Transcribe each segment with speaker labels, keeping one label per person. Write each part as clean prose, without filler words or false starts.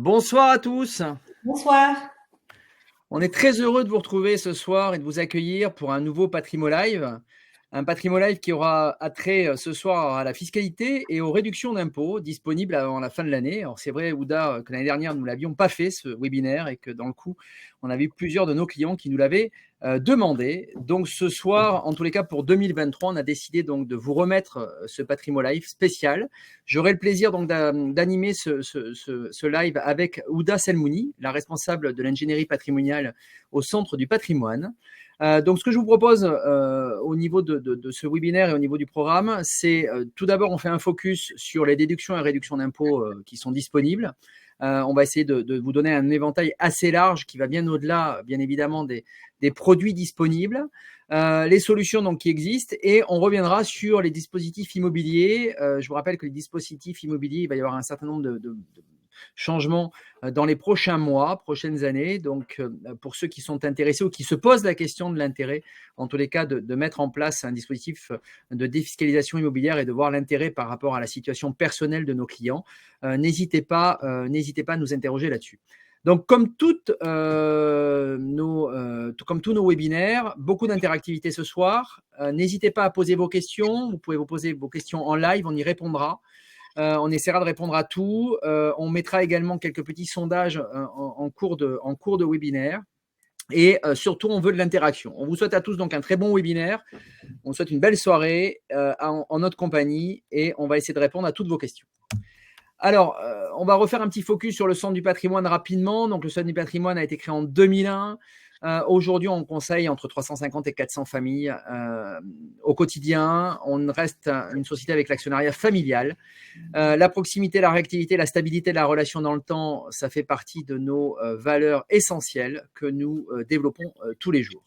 Speaker 1: Bonsoir à tous.
Speaker 2: Bonsoir.
Speaker 1: On est très heureux de vous retrouver ce soir et de vous accueillir pour un nouveau Patrimo Live. Un Patrimo Live qui aura attrait ce soir à la fiscalité et aux réductions d'impôts disponibles avant la fin de l'année. Alors c'est vrai, Ouda, que l'année dernière, nous ne l'avions pas fait, ce webinaire, et que dans le coup, on avait eu plusieurs de nos clients qui nous l'avaient demandé. Donc ce soir, en tous les cas pour 2023, on a décidé donc de vous remettre ce Patrimo Live spécial. J'aurai le plaisir donc d'animer ce live avec Ouda Selmouni, la responsable de l'ingénierie patrimoniale au Centre du patrimoine. Donc, ce que je vous propose au niveau de ce webinaire et au niveau du programme, c'est tout d'abord, on fait un focus sur les déductions et réductions d'impôts qui sont disponibles. On va essayer de vous donner un éventail assez large qui va bien au-delà, bien évidemment, des produits disponibles, les solutions donc, qui existent, et on reviendra sur les dispositifs immobiliers. Je vous rappelle que les dispositifs immobiliers, il va y avoir un certain nombre de changements dans les prochains mois, prochaines années. Donc, pour ceux qui sont intéressés ou qui se posent la question de l'intérêt, en tous les cas, de mettre en place un dispositif de défiscalisation immobilière et de voir l'intérêt par rapport à la situation personnelle de nos clients, n'hésitez pas à nous interroger là-dessus. Donc, comme tous nos webinaires, beaucoup d'interactivité ce soir. N'hésitez pas à poser vos questions. Vous pouvez vous poser vos questions en live, on y répondra. On essaiera de répondre à tout. On mettra également quelques petits sondages en cours de webinaire. Et surtout, on veut de l'interaction. On vous souhaite à tous donc un très bon webinaire. On vous souhaite une belle soirée en notre compagnie et on va essayer de répondre à toutes vos questions. Alors, on va refaire un petit focus sur le Centre du patrimoine rapidement. Donc, le Centre du patrimoine a été créé en 2001. Aujourd'hui, on conseille entre 350 et 400 familles au quotidien. On reste une société avec l'actionnariat familial. La proximité, la réactivité, la stabilité de la relation dans le temps, ça fait partie de nos valeurs essentielles que nous développons tous les jours.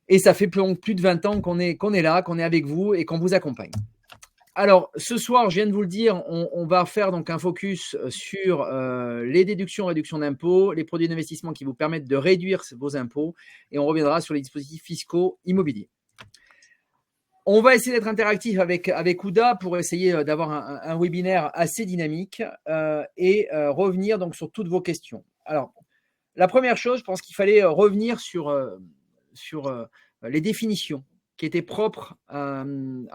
Speaker 1: Et ça fait plus de 20 ans qu'on est là, qu'on est avec vous et qu'on vous accompagne. Alors, ce soir, je viens de vous le dire, on va faire donc un focus sur les déductions, réductions d'impôts, les produits d'investissement qui vous permettent de réduire vos impôts, et on reviendra sur les dispositifs fiscaux immobiliers. On va essayer d'être interactif avec Ouda pour essayer d'avoir un webinaire assez dynamique et revenir donc sur toutes vos questions. Alors, la première chose, je pense qu'il fallait revenir sur les définitions qui étaient propres à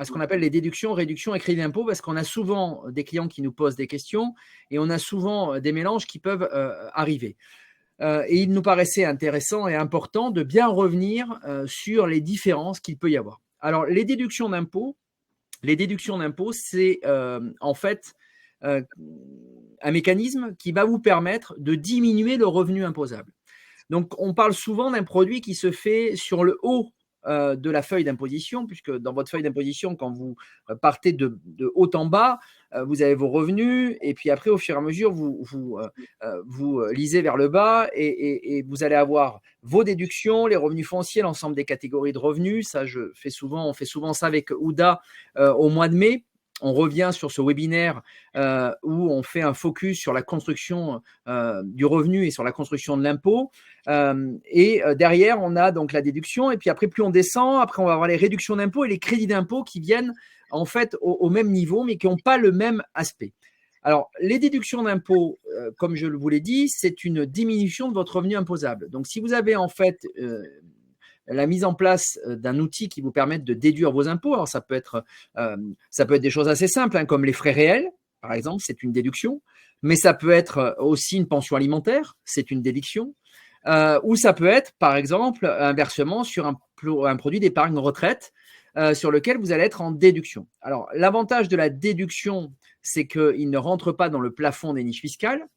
Speaker 1: ce qu'on appelle les déductions, réductions et crédits d'impôt, parce qu'on a souvent des clients qui nous posent des questions et on a souvent des mélanges qui peuvent arriver. Et il nous paraissait intéressant et important de bien revenir sur les différences qu'il peut y avoir. Alors, les déductions d'impôt, c'est en fait un mécanisme qui va vous permettre de diminuer le revenu imposable. Donc, on parle souvent d'un produit qui se fait sur le haut de la feuille d'imposition, puisque dans votre feuille d'imposition, quand vous partez de haut en bas, vous avez vos revenus, et puis après, au fur et à mesure, vous lisez vers le bas, et vous allez avoir vos déductions, les revenus fonciers, l'ensemble des catégories de revenus. Ça, on fait souvent ça avec Ouda au mois de mai. On revient sur ce webinaire où on fait un focus sur la construction du revenu et sur la construction de l'impôt. Derrière, on a donc la déduction. Et puis après, plus on descend, après, on va avoir les réductions d'impôt et les crédits d'impôt qui viennent en fait au même niveau, mais qui n'ont pas le même aspect. Alors, les déductions d'impôt, comme je vous l'ai dit, c'est une diminution de votre revenu imposable. Donc, si vous avez en fait la mise en place d'un outil qui vous permette de déduire vos impôts. Alors, ça peut être des choses assez simples, hein, comme les frais réels, par exemple, c'est une déduction. Mais ça peut être aussi une pension alimentaire, c'est une déduction. Ou ça peut être, par exemple, un versement sur un produit d'épargne retraite sur lequel vous allez être en déduction. Alors, l'avantage de la déduction, c'est qu'il ne rentre pas dans le plafond des niches fiscales.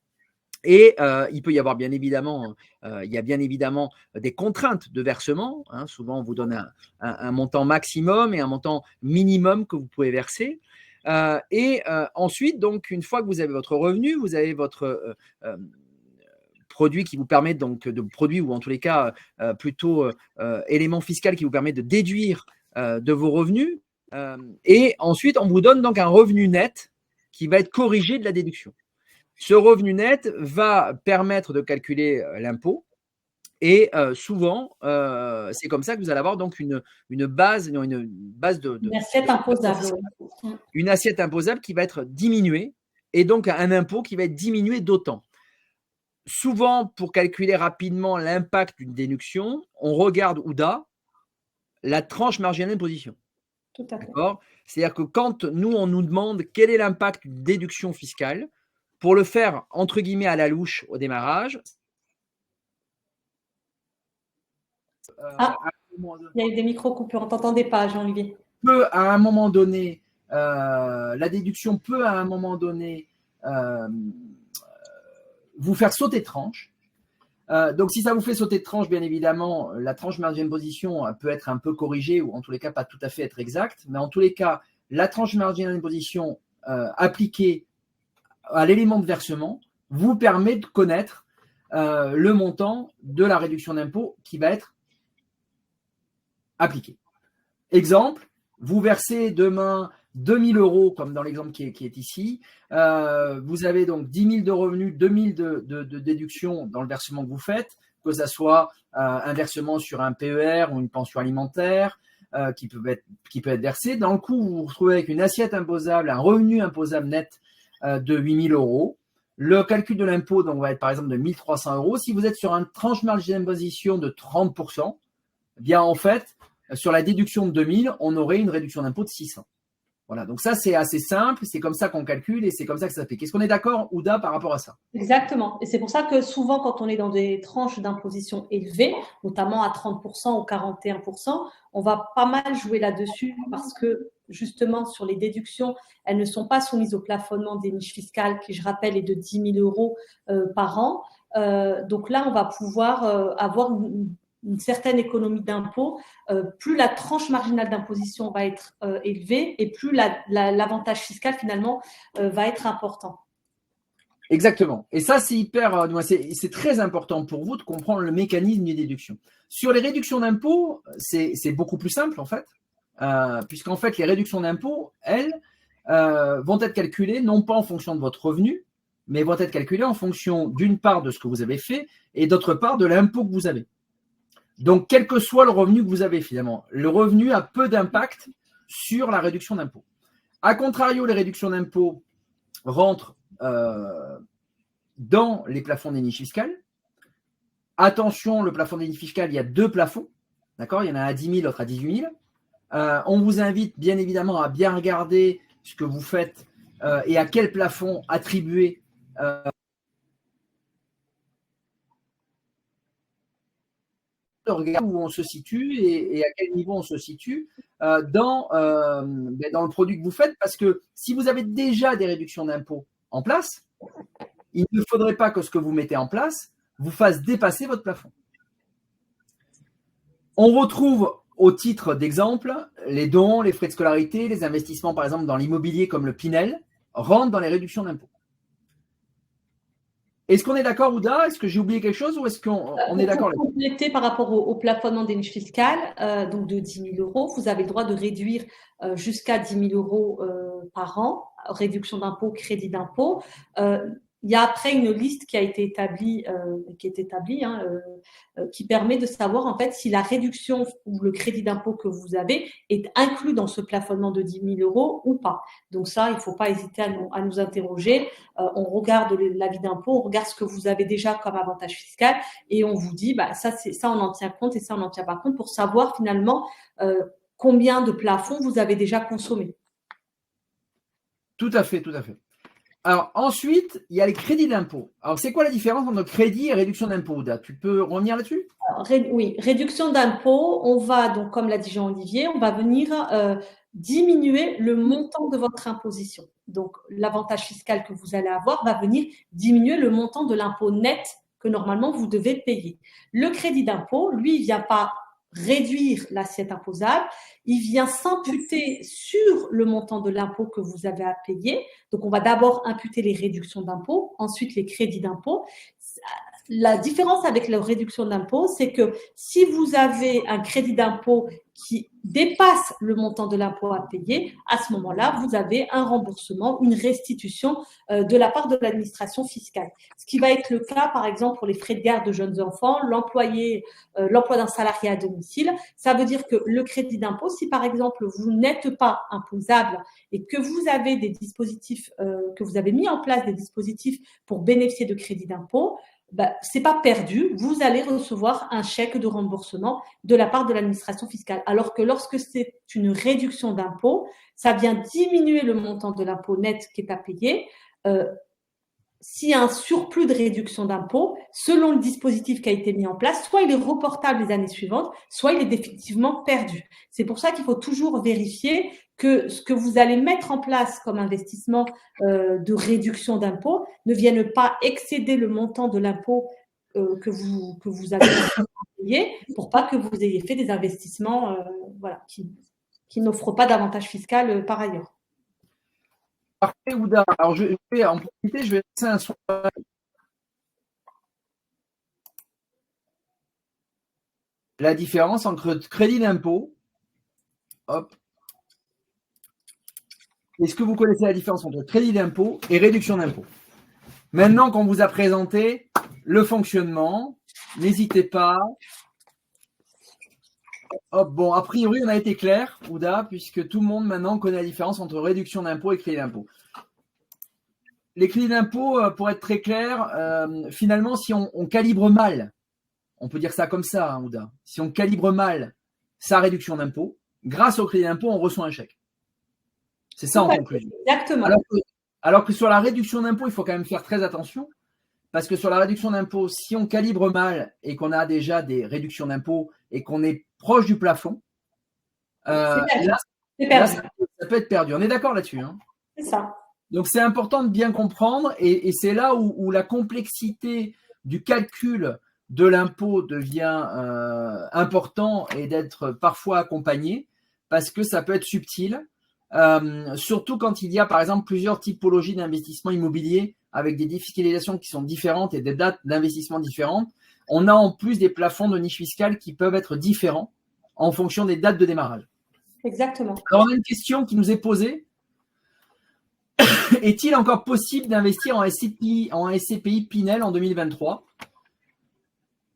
Speaker 1: Et il peut y avoir bien évidemment, des contraintes de versement. Hein. Souvent, on vous donne un montant maximum et un montant minimum que vous pouvez verser. Ensuite, donc, une fois que vous avez votre revenu, vous avez votre produit qui vous permet donc de produit, ou en tous les cas plutôt élément fiscal qui vous permet de déduire de vos revenus. Et ensuite, on vous donne donc un revenu net qui va être corrigé de la déduction. Ce revenu net va permettre de calculer l'impôt. Et souvent, c'est comme ça que vous allez avoir donc une base
Speaker 2: Une assiette imposable.
Speaker 1: Une assiette imposable qui va être diminuée, et donc un impôt qui va être diminué d'autant. souvent, pour calculer rapidement l'impact d'une déduction, on regarde OUDA, la tranche marginale d'imposition.
Speaker 2: Tout à fait.
Speaker 1: C'est-à-dire que quand nous, on nous demande quel est l'impact d'une déduction fiscale, pour le faire, entre guillemets, à la louche au démarrage.
Speaker 2: Il y a eu des micro-coupures, on ne t'entendait pas, Jean-Olivier.
Speaker 1: À un moment donné, la déduction peut, à un moment donné, vous faire sauter de tranche. Donc, si ça vous fait sauter de tranche, bien évidemment, la tranche marginale d'imposition peut être un peu corrigée ou en tous les cas pas tout à fait être exacte. Mais en tous les cas, la tranche marginale d'imposition appliquée à l'élément de versement vous permet de connaître le montant de la réduction d'impôt qui va être appliquée. Exemple, vous versez demain 2 000 euros, comme dans l'exemple qui est ici. Vous avez donc 10 000 de revenus, 2 000 de déduction dans le versement que vous faites, que ce soit un versement sur un PER ou une pension alimentaire qui peut être versé. Dans le coup, vous vous retrouvez avec une assiette imposable, un revenu imposable net de 8 000 euros. Le calcul de l'impôt donc, va être par exemple de 1 300 euros. Si vous êtes sur une tranche marginale d'imposition de 30%, eh bien en fait, sur la déduction de 2 000, on aurait une réduction d'impôt de 600. Voilà, donc ça, c'est assez simple, c'est comme ça qu'on calcule et c'est comme ça que ça fait. Est-ce qu'on est d'accord, Ouda, par rapport à ça?
Speaker 2: Exactement. Et c'est pour ça que souvent, quand on est dans des tranches d'imposition élevées, notamment à 30% ou 41%, on va pas mal jouer là-dessus parce que justement, sur les déductions, elles ne sont pas soumises au plafonnement des niches fiscales qui, je rappelle, est de 10 000 euros par an. Donc là, on va pouvoir avoir une certaine économie d'impôt, plus la tranche marginale d'imposition va être élevée et plus l'avantage fiscal finalement va être important.
Speaker 1: Exactement. Et ça, c'est très important pour vous de comprendre le mécanisme des déductions. Sur les réductions d'impôt, c'est beaucoup plus simple en fait, puisqu'en fait les réductions d'impôt, elles, vont être calculées non pas en fonction de votre revenu, mais vont être calculées en fonction d'une part de ce que vous avez fait et d'autre part de l'impôt que vous avez. Donc, quel que soit le revenu que vous avez finalement, le revenu a peu d'impact sur la réduction d'impôt. A contrario, les réductions d'impôt rentrent dans les plafonds des niches fiscales. Attention, le plafond des niches fiscales, il y a 2 plafonds. D'accord ? Il y en a un à 10 000, l'autre à 18 000. On vous invite bien évidemment à bien regarder ce que vous faites et à quel plafond attribuer regarder où on se situe et à quel niveau on se situe dans le produit que vous faites, parce que si vous avez déjà des réductions d'impôt en place, il ne faudrait pas que ce que vous mettez en place vous fasse dépasser votre plafond. On retrouve au titre d'exemple les dons, les frais de scolarité, les investissements par exemple dans l'immobilier comme le Pinel rentrent dans les réductions d'impôt. Est-ce qu'on est d'accord, Ouda? Est-ce que j'ai oublié quelque chose ou est-ce qu'on est d'accord?
Speaker 2: Pour compléter par rapport au plafonnement des niches fiscales, donc de 10 000 euros, vous avez le droit de réduire jusqu'à 10 000 euros par an, réduction d'impôt, crédit d'impôt. Il y a après une liste qui a été établie, qui permet de savoir en fait si la réduction ou le crédit d'impôt que vous avez est inclus dans ce plafonnement de 10 000 euros ou pas. Donc ça, il ne faut pas hésiter à nous interroger. On regarde l'avis d'impôt, on regarde ce que vous avez déjà comme avantage fiscal et on vous dit, ça on en tient compte et ça on n'en tient pas compte pour savoir finalement combien de plafonds vous avez déjà consommé.
Speaker 1: Tout à fait, tout à fait. Alors ensuite, il y a les crédits d'impôt. Alors c'est quoi la différence entre crédit et réduction d'impôt, Ouda? Tu peux revenir là-dessus?
Speaker 2: Oui, réduction d'impôt, on va donc, comme l'a dit Jean-Olivier, on va venir diminuer le montant de votre imposition. Donc l'avantage fiscal que vous allez avoir va venir diminuer le montant de l'impôt net que normalement vous devez payer. Le crédit d'impôt, lui, il ne vient pas réduire l'assiette imposable, il vient s'imputer sur le montant de l'impôt que vous avez à payer. Donc, on va d'abord imputer les réductions d'impôt, ensuite les crédits d'impôt. La différence avec la réduction d'impôt, c'est que si vous avez un crédit d'impôt qui dépasse le montant de l'impôt à payer, à ce moment-là, vous avez un remboursement, une restitution de la part de l'administration fiscale. Ce qui va être le cas, par exemple, pour les frais de garde de jeunes enfants, l'emploi d'un salarié à domicile. Ça veut dire que le crédit d'impôt, si par exemple, vous n'êtes pas imposable et que vous avez des dispositifs, que vous avez mis en place des dispositifs pour bénéficier de crédit d'impôt, c'est pas perdu, vous allez recevoir un chèque de remboursement de la part de l'administration fiscale. Alors que lorsque c'est une réduction d'impôt, ça vient diminuer le montant de l'impôt net qui est à payer. S'il y a un surplus de réduction d'impôt, selon le dispositif qui a été mis en place, soit il est reportable les années suivantes, soit il est définitivement perdu. C'est pour ça qu'il faut toujours vérifier que ce que vous allez mettre en place comme investissement de réduction d'impôt ne vienne pas excéder le montant de l'impôt que vous avez payé pour pas que vous ayez fait des investissements qui n'offrent pas d'avantage fiscal par ailleurs.
Speaker 1: Parfait, Ouda. Alors, je vais en profiter, je vais lancer un sondage. La différence entre crédit d'impôt, hop. Est-ce que vous connaissez la différence entre crédit d'impôt et réduction d'impôt? Maintenant qu'on vous a présenté le fonctionnement, n'hésitez pas. Hop, bon, a priori, on a été clair, Ouda, puisque tout le monde maintenant connaît la différence entre réduction d'impôt et crédit d'impôt. Les crédits d'impôt, pour être très clair, finalement, si on calibre mal, on peut dire ça comme ça, hein, Ouda, si on calibre mal sa réduction d'impôt, grâce au crédit d'impôt, on reçoit un chèque. C'est ça en conclusion.
Speaker 2: Exactement.
Speaker 1: Alors que sur la réduction d'impôt, il faut quand même faire très attention, parce que sur la réduction d'impôt, si on calibre mal et qu'on a déjà des réductions d'impôt et qu'on est proche du plafond, là, ça peut être perdu. On est d'accord là-dessus, hein?
Speaker 2: C'est ça.
Speaker 1: Donc, c'est important de bien comprendre et c'est là où la complexité du calcul de l'impôt devient important et d'être parfois accompagné parce que ça peut être subtil, surtout quand il y a, par exemple, plusieurs typologies d'investissement immobilier avec des défiscalisations qui sont différentes et des dates d'investissement différentes. On a en plus des plafonds de niche fiscale qui peuvent être différents en fonction des dates de démarrage.
Speaker 2: Exactement.
Speaker 1: Alors, on a une question qui nous est posée. Est-il encore possible d'investir en SCPI Pinel en 2023?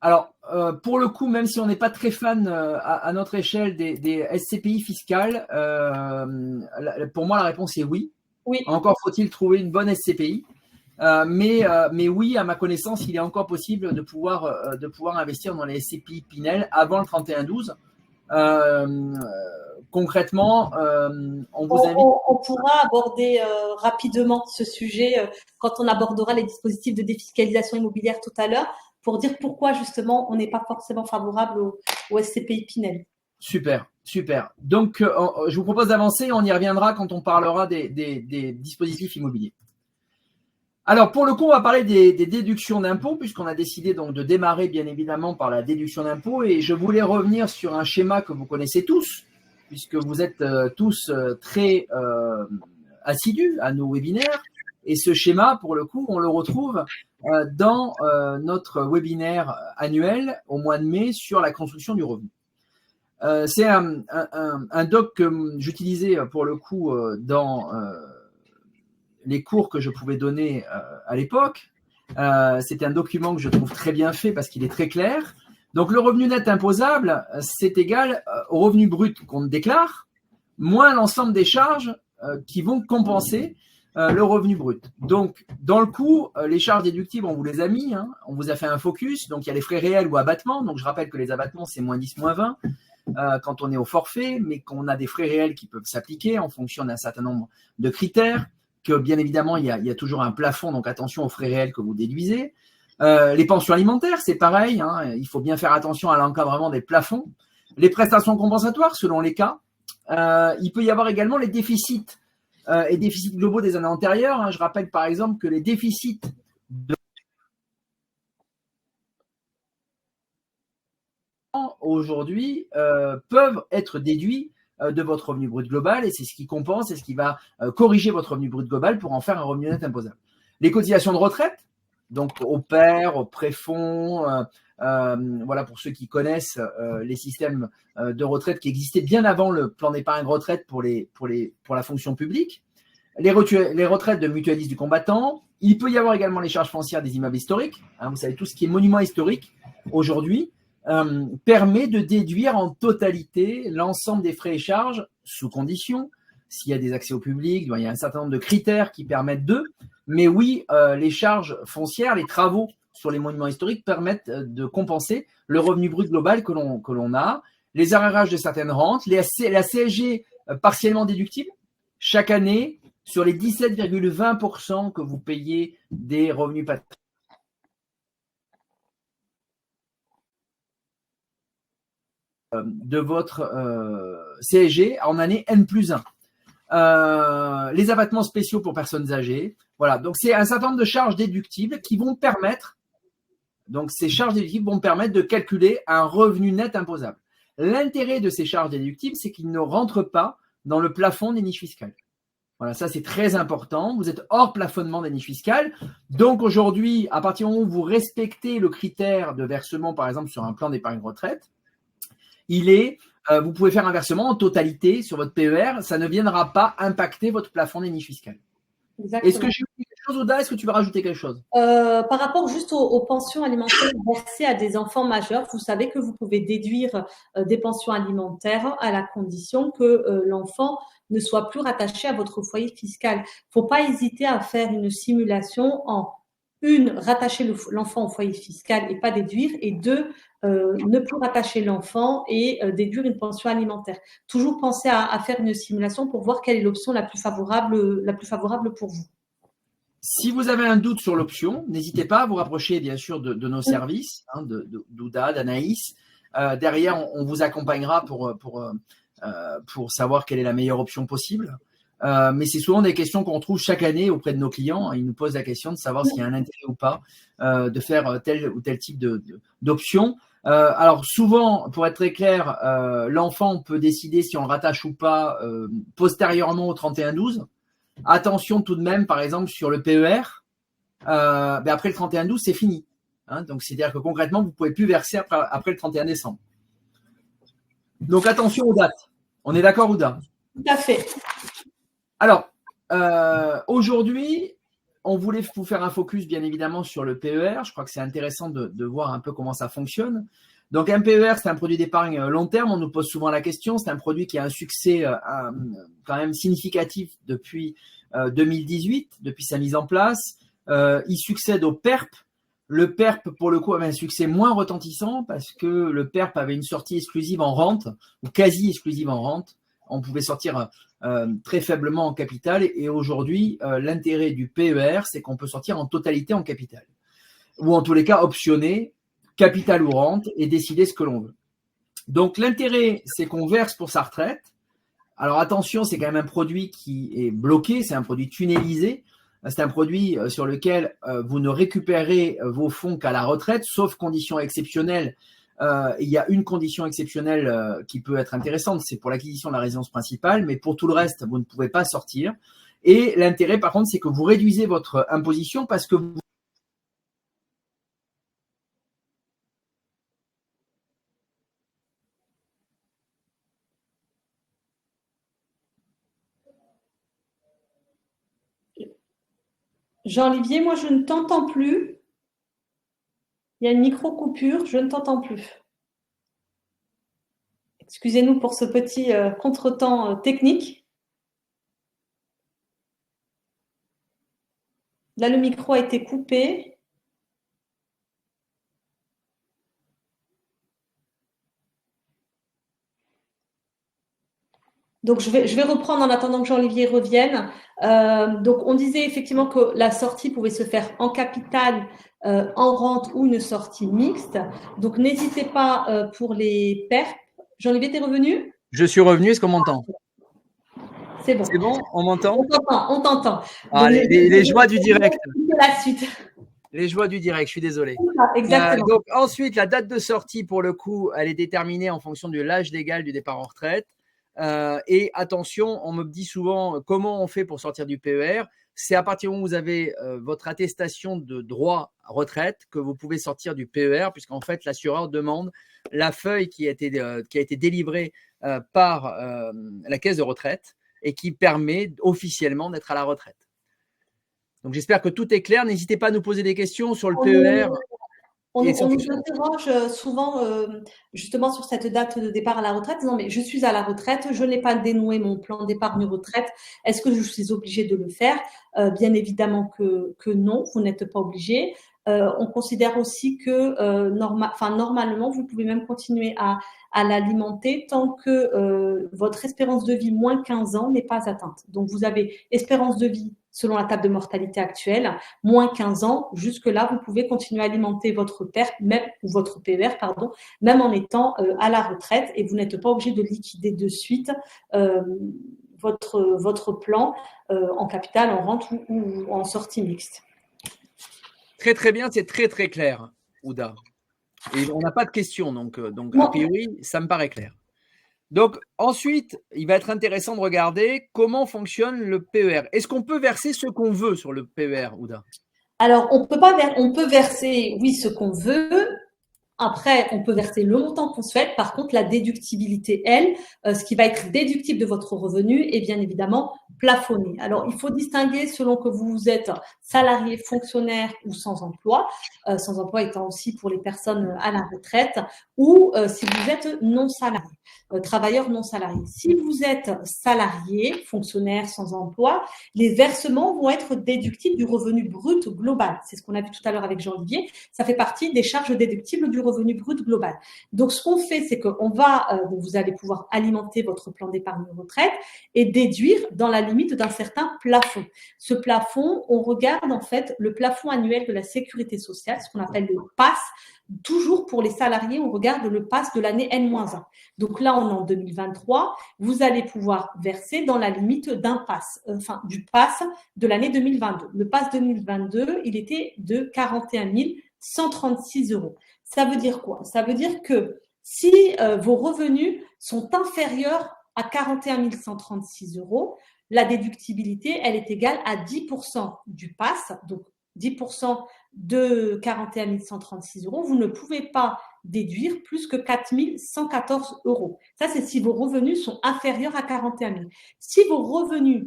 Speaker 1: Alors, pour le coup, même si on n'est pas très fan à notre échelle des SCPI fiscales, pour moi, la réponse est oui.
Speaker 2: Oui.
Speaker 1: Encore faut-il trouver une bonne SCPI. Mais oui, à ma connaissance, il est encore possible de pouvoir investir dans les SCPI Pinel avant le 31-12. Concrètement, on vous invite.
Speaker 2: On pourra aborder rapidement ce sujet quand on abordera les dispositifs de défiscalisation immobilière tout à l'heure pour dire pourquoi justement on n'est pas forcément favorable au SCPI Pinel.
Speaker 1: Super, super. Donc, je vous propose d'avancer. On y reviendra quand on parlera des dispositifs immobiliers. Alors, pour le coup, on va parler des déductions d'impôts, puisqu'on a décidé donc de démarrer bien évidemment par la déduction d'impôts. Et je voulais revenir sur un schéma que vous connaissez tous, puisque vous êtes tous très assidus à nos webinaires. Et ce schéma, pour le coup, on le retrouve dans notre webinaire annuel au mois de mai sur la construction du revenu. C'est un doc que j'utilisais pour le coup dans les cours que je pouvais donner à l'époque. C'est un document que je trouve très bien fait parce qu'il est très clair. Donc, le revenu net imposable, c'est égal au revenu brut qu'on déclare, moins l'ensemble des charges qui vont compenser le revenu brut. Donc, dans le coup, les charges déductibles, on vous les a mis, hein, on vous a fait un focus. Donc, il y a les frais réels ou abattements. Donc, je rappelle que les abattements, c'est moins 10, moins 20 quand on est au forfait, mais qu'on a des frais réels qui peuvent s'appliquer en fonction d'un certain nombre de critères, que bien évidemment, il y a toujours un plafond, donc attention aux frais réels que vous déduisez. Les pensions alimentaires, c'est pareil, hein, il faut bien faire attention à l'encadrement des plafonds. Les prestations compensatoires, selon les cas. Il peut y avoir également les déficits et déficits globaux des années antérieures. Hein. Je rappelle par exemple que les déficits aujourd'hui peuvent être déduits de votre revenu brut global et c'est ce qui compense et ce qui va corriger votre revenu brut global pour en faire un revenu net imposable. Les cotisations de retraite, donc au PER, au préfonds, voilà pour ceux qui connaissent les systèmes de retraite qui existaient bien avant le plan d'épargne retraite pour la fonction publique, les retraites de mutualistes du combattant. Il peut y avoir également les charges foncières des immeubles historiques. Hein, vous savez, tout ce qui est monument historique aujourd'hui permet de déduire en totalité l'ensemble des frais et charges sous condition. S'il y a des accès au public, il y a un certain nombre de critères qui permettent de. Mais oui, les charges foncières, les travaux sur les monuments historiques permettent de compenser le revenu brut global que l'on a, les arrérages de certaines rentes, la CSG partiellement déductible chaque année sur les 17,20% que vous payez des revenus patrimoniaux. De votre CSG en année N+1. Les abattements spéciaux pour personnes âgées. Voilà, donc c'est un certain nombre de charges déductibles qui vont permettre, donc ces charges déductibles vont permettre de calculer un revenu net imposable. L'intérêt de ces charges déductibles, c'est qu'ils ne rentrent pas dans le plafond des niches fiscales. Voilà, ça c'est très important. Vous êtes hors plafonnement des niches fiscales. Donc aujourd'hui, à partir du moment où vous respectez le critère de versement, par exemple sur un plan d'épargne retraite, vous pouvez faire un versement en totalité sur votre PER, ça ne viendra pas impacter votre plafond des niches fiscales. Est-ce que j'ai oublié quelque chose, Oda? Est-ce que tu veux rajouter quelque chose?
Speaker 2: Par rapport juste aux pensions alimentaires versées à des enfants majeurs, vous savez que vous pouvez déduire des pensions alimentaires à la condition que l'enfant ne soit plus rattaché à votre foyer fiscal. Il ne faut pas hésiter à faire une simulation en rattacher l'enfant au foyer fiscal et pas déduire, et deux, ne plus rattacher l'enfant et déduire une pension alimentaire. Toujours penser à faire une simulation pour voir quelle est l'option la plus favorable pour vous.
Speaker 1: Si vous avez un doute sur l'option, n'hésitez pas à vous rapprocher bien sûr de nos services, d'Ouda, d'Anaïs. Derrière, on vous accompagnera pour savoir quelle est la meilleure option possible. Mais c'est souvent des questions qu'on trouve chaque année auprès de nos clients. Ils nous posent la question de savoir s'il y a un intérêt ou pas de faire tel ou tel type d'option. Alors souvent, pour être très clair, l'enfant peut décider si on le rattache ou pas postérieurement au 31-12. Attention tout de même, par exemple, sur le PER, après le 31-12, c'est fini. Donc, c'est-à-dire que concrètement, vous ne pouvez plus verser après le 31 décembre. Donc, attention aux dates. On est d'accord, Ouda?
Speaker 2: Tout à fait.
Speaker 1: Alors, aujourd'hui, on voulait vous faire un focus, bien évidemment, sur le PER. Je crois que c'est intéressant de voir un peu comment ça fonctionne. Donc, un PER, c'est un produit d'épargne long terme. On nous pose souvent la question. C'est un produit qui a un succès quand même significatif depuis 2018, depuis sa mise en place. Il succède au PERP. Le PERP, pour le coup, avait un succès moins retentissant parce que le PERP avait une sortie exclusive en rente, ou quasi exclusive en rente. On pouvait sortir très faiblement en capital. Et aujourd'hui, l'intérêt du PER, c'est qu'on peut sortir en totalité en capital. Ou en tous les cas, optionner capital ou rente et décider ce que l'on veut. Donc, l'intérêt, c'est qu'on verse pour sa retraite. Alors, attention, c'est quand même un produit qui est bloqué, c'est un produit tunnelisé. C'est un produit sur lequel vous ne récupérez vos fonds qu'à la retraite, sauf conditions exceptionnelles. Il y a une condition exceptionnelle qui peut être intéressante, c'est pour l'acquisition de la résidence principale, mais pour tout le reste, vous ne pouvez pas sortir. Et l'intérêt, par contre, c'est que vous réduisez votre imposition parce que vous
Speaker 2: Jean-Olivier, moi, je ne t'entends plus. Il y a une micro-coupure, je ne t'entends plus. Excusez-nous pour ce petit contretemps technique. Là, le micro a été coupé. Donc, je vais reprendre en attendant que Jean-Olivier revienne. Donc, on disait effectivement que la sortie pouvait se faire en capital, en rente ou une sortie mixte. Donc, n'hésitez pas pour les PERP. Jean-Olivier, t'es revenu?
Speaker 1: Je suis revenu, est-ce qu'on m'entend?
Speaker 2: C'est bon.
Speaker 1: C'est bon, on m'entend?
Speaker 2: On t'entend.
Speaker 1: Les joies du direct.
Speaker 2: La suite.
Speaker 1: Les joies du direct, je suis désolé.
Speaker 2: Exactement.
Speaker 1: Donc, ensuite, la date de sortie, pour le coup, elle est déterminée en fonction de l'âge légal du départ en retraite. Et attention, on me dit souvent comment on fait pour sortir du PER. C'est à partir du moment où vous avez votre attestation de droit à retraite que vous pouvez sortir du PER, puisqu'en fait, l'assureur demande la feuille qui a été délivrée par la caisse de retraite et qui permet officiellement d'être à la retraite. Donc, j'espère que tout est clair. N'hésitez pas à nous poser des questions sur le PER.
Speaker 2: On nous interroge souvent justement sur cette date de départ à la retraite, disant mais je suis à la retraite, je n'ai pas dénoué mon plan d'épargne retraite, est-ce que je suis obligée de le faire? Bien évidemment que non, vous n'êtes pas obligé. On considère aussi que normalement, vous pouvez même continuer à l'alimenter tant que votre espérance de vie moins 15 ans n'est pas atteinte. Donc, vous avez espérance de vie selon la table de mortalité actuelle, moins 15 ans. Jusque-là, vous pouvez continuer à alimenter votre PER, même, ou votre PER, pardon, même en étant à la retraite, et vous n'êtes pas obligé de liquider de suite votre plan en capital, en rente ou en sortie mixte.
Speaker 1: Très, très bien, c'est très, très clair, Ouda. Et on n'a pas de questions, donc a priori, ça me paraît clair. Donc, ensuite, il va être intéressant de regarder comment fonctionne le PER. Est-ce qu'on peut verser ce qu'on veut sur le PER, Ouda?
Speaker 2: Alors, on peut verser, oui, ce qu'on veut. Après, on peut verser le montant qu'on souhaite. Par contre, la déductibilité, elle, ce qui va être déductible de votre revenu est bien évidemment plafonné. Alors, il faut distinguer selon que vous êtes salarié, fonctionnaire ou sans emploi. Sans emploi étant aussi pour les personnes à la retraite, ou si vous êtes non salarié, travailleur non salarié. Si vous êtes salarié, fonctionnaire sans emploi, les versements vont être déductibles du revenu brut global. C'est ce qu'on a vu tout à l'heure avec Jean-Olivier. Ça fait partie des charges déductibles du revenu brut global. Donc, ce qu'on fait, c'est qu'on va, vous allez pouvoir alimenter votre plan d'épargne retraite et déduire dans la limite d'un certain plafond. Ce plafond, on regarde en fait le plafond annuel de la sécurité sociale, ce qu'on appelle le PASS. Toujours pour les salariés, on regarde le PASS de l'année N-1. Donc là, on est en 2023. Vous allez pouvoir verser dans la limite d'un PASS, du PASS de l'année 2022. Le PASS 2022, il était de 41 136 euros. Ça veut dire quoi? Ça veut dire que si vos revenus sont inférieurs à 41 136 euros, la déductibilité, elle est égale à 10% du PASS, donc 10% de 41 136 euros. Vous ne pouvez pas déduire plus que 4 114 euros. Ça, c'est si vos revenus sont inférieurs à 41 000. Si vos revenus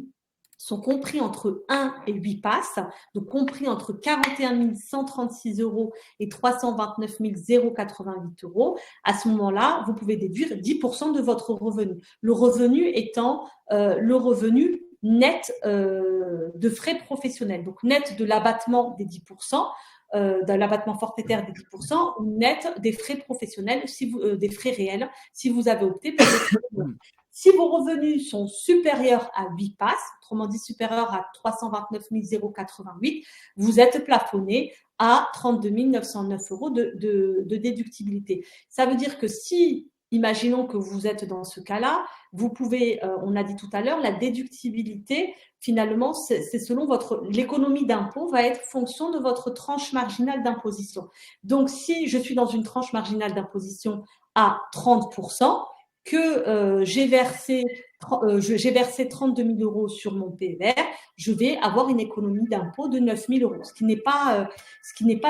Speaker 2: sont compris entre 1 et 8 passes, donc compris entre 41 136 euros et 329 088 euros, à ce moment-là, vous pouvez déduire 10% de votre revenu. Le revenu étant le revenu net de frais professionnels, donc net de l'abattement des 10%, de l'abattement forfaitaire des 10% ou net des frais professionnels, des frais réels, si vous avez opté pour des frais réels. Si vos revenus sont supérieurs à 8 passes, autrement dit supérieurs à 329 088, vous êtes plafonné à 32 909 euros de déductibilité. Ça veut dire que si, imaginons que vous êtes dans ce cas-là, vous pouvez, on a dit tout à l'heure, la déductibilité, finalement, c'est selon l'économie d'impôt va être fonction de votre tranche marginale d'imposition. Donc, si je suis dans une tranche marginale d'imposition à 30%, que j'ai versé 32 000 euros sur mon PER, je vais avoir une économie d'impôt de 9 000 euros, ce qui n'est pas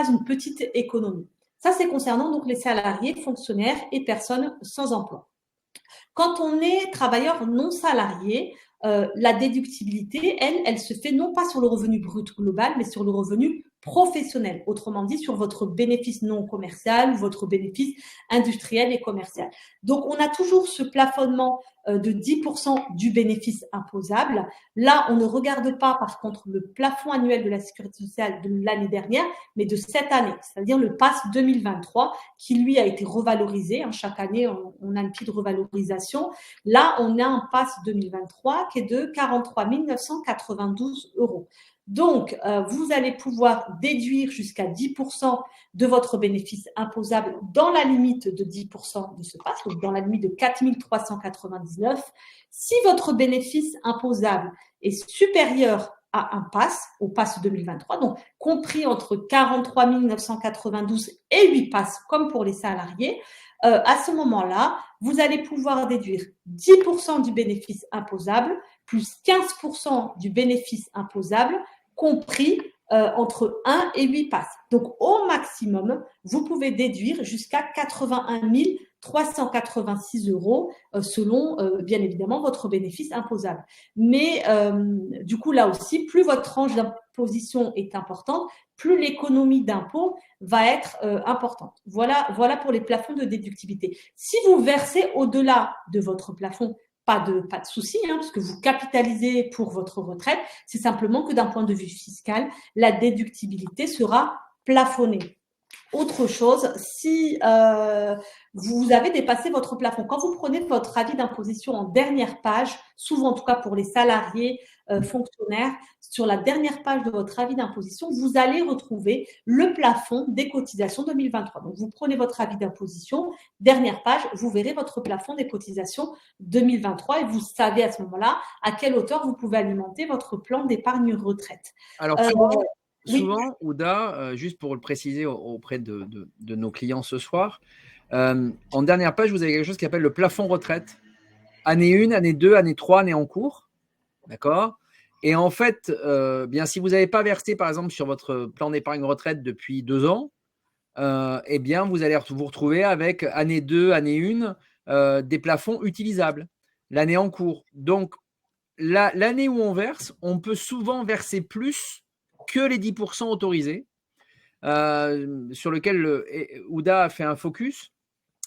Speaker 2: une petite économie. Ça, c'est concernant donc les salariés, fonctionnaires et personnes sans emploi. Quand on est travailleur non salarié, la déductibilité, elle se fait non pas sur le revenu brut global, mais sur le revenu professionnel, autrement dit sur votre bénéfice non commercial ou votre bénéfice industriel et commercial. Donc, on a toujours ce plafonnement de 10% du bénéfice imposable. Là, on ne regarde pas, par contre, le plafond annuel de la sécurité sociale de l'année dernière, mais de cette année, c'est-à-dire le PASS 2023, qui lui a été revalorisé. Chaque année, on a une petite revalorisation. Là, on a un PASS 2023 qui est de 43 992 euros. Donc, vous allez pouvoir déduire jusqu'à 10% de votre bénéfice imposable dans la limite de 10% de ce PASS, donc dans la limite de 4 399. Si votre bénéfice imposable est supérieur à un PASS, au PASS 2023, donc compris entre 43 992 et 8 PASS, comme pour les salariés, à ce moment-là, vous allez pouvoir déduire 10% du bénéfice imposable plus 15% du bénéfice imposable, compris entre 1 et 8 passes. Donc, au maximum, vous pouvez déduire jusqu'à 81 386 euros selon, bien évidemment, votre bénéfice imposable. Mais du coup, là aussi, plus votre tranche d'imposition est importante, plus l'économie d'impôt va être importante. Voilà pour les plafonds de déductibilité. Si vous versez au-delà de votre plafond, pas de souci, parce que vous capitalisez pour votre retraite. C'est simplement que d'un point de vue fiscal, la déductibilité sera plafonné. Autre chose, si vous avez dépassé votre plafond, quand vous prenez votre avis d'imposition en dernière page, souvent en tout cas pour les salariés, fonctionnaires, sur la dernière page de votre avis d'imposition, vous allez retrouver le plafond des cotisations 2023. Donc, vous prenez votre avis d'imposition, dernière page, vous verrez votre plafond des cotisations 2023 et vous savez à ce moment-là à quelle hauteur vous pouvez alimenter votre plan d'épargne retraite.
Speaker 1: Alors, souvent, Ouda, juste pour le préciser auprès de nos clients ce soir, en dernière page, vous avez quelque chose qui s'appelle le plafond retraite. Année 1, année 2, année 3, année en cours. D'accord ? Et en fait, bien, si vous n'avez pas versé, par exemple, sur votre plan d'épargne retraite depuis 2 ans, eh bien, vous allez vous retrouver avec année 2, année 1, des plafonds utilisables, l'année en cours. Donc, l'année où on verse, on peut souvent verser plus que les 10% autorisés, sur lequel Ouda a fait un focus.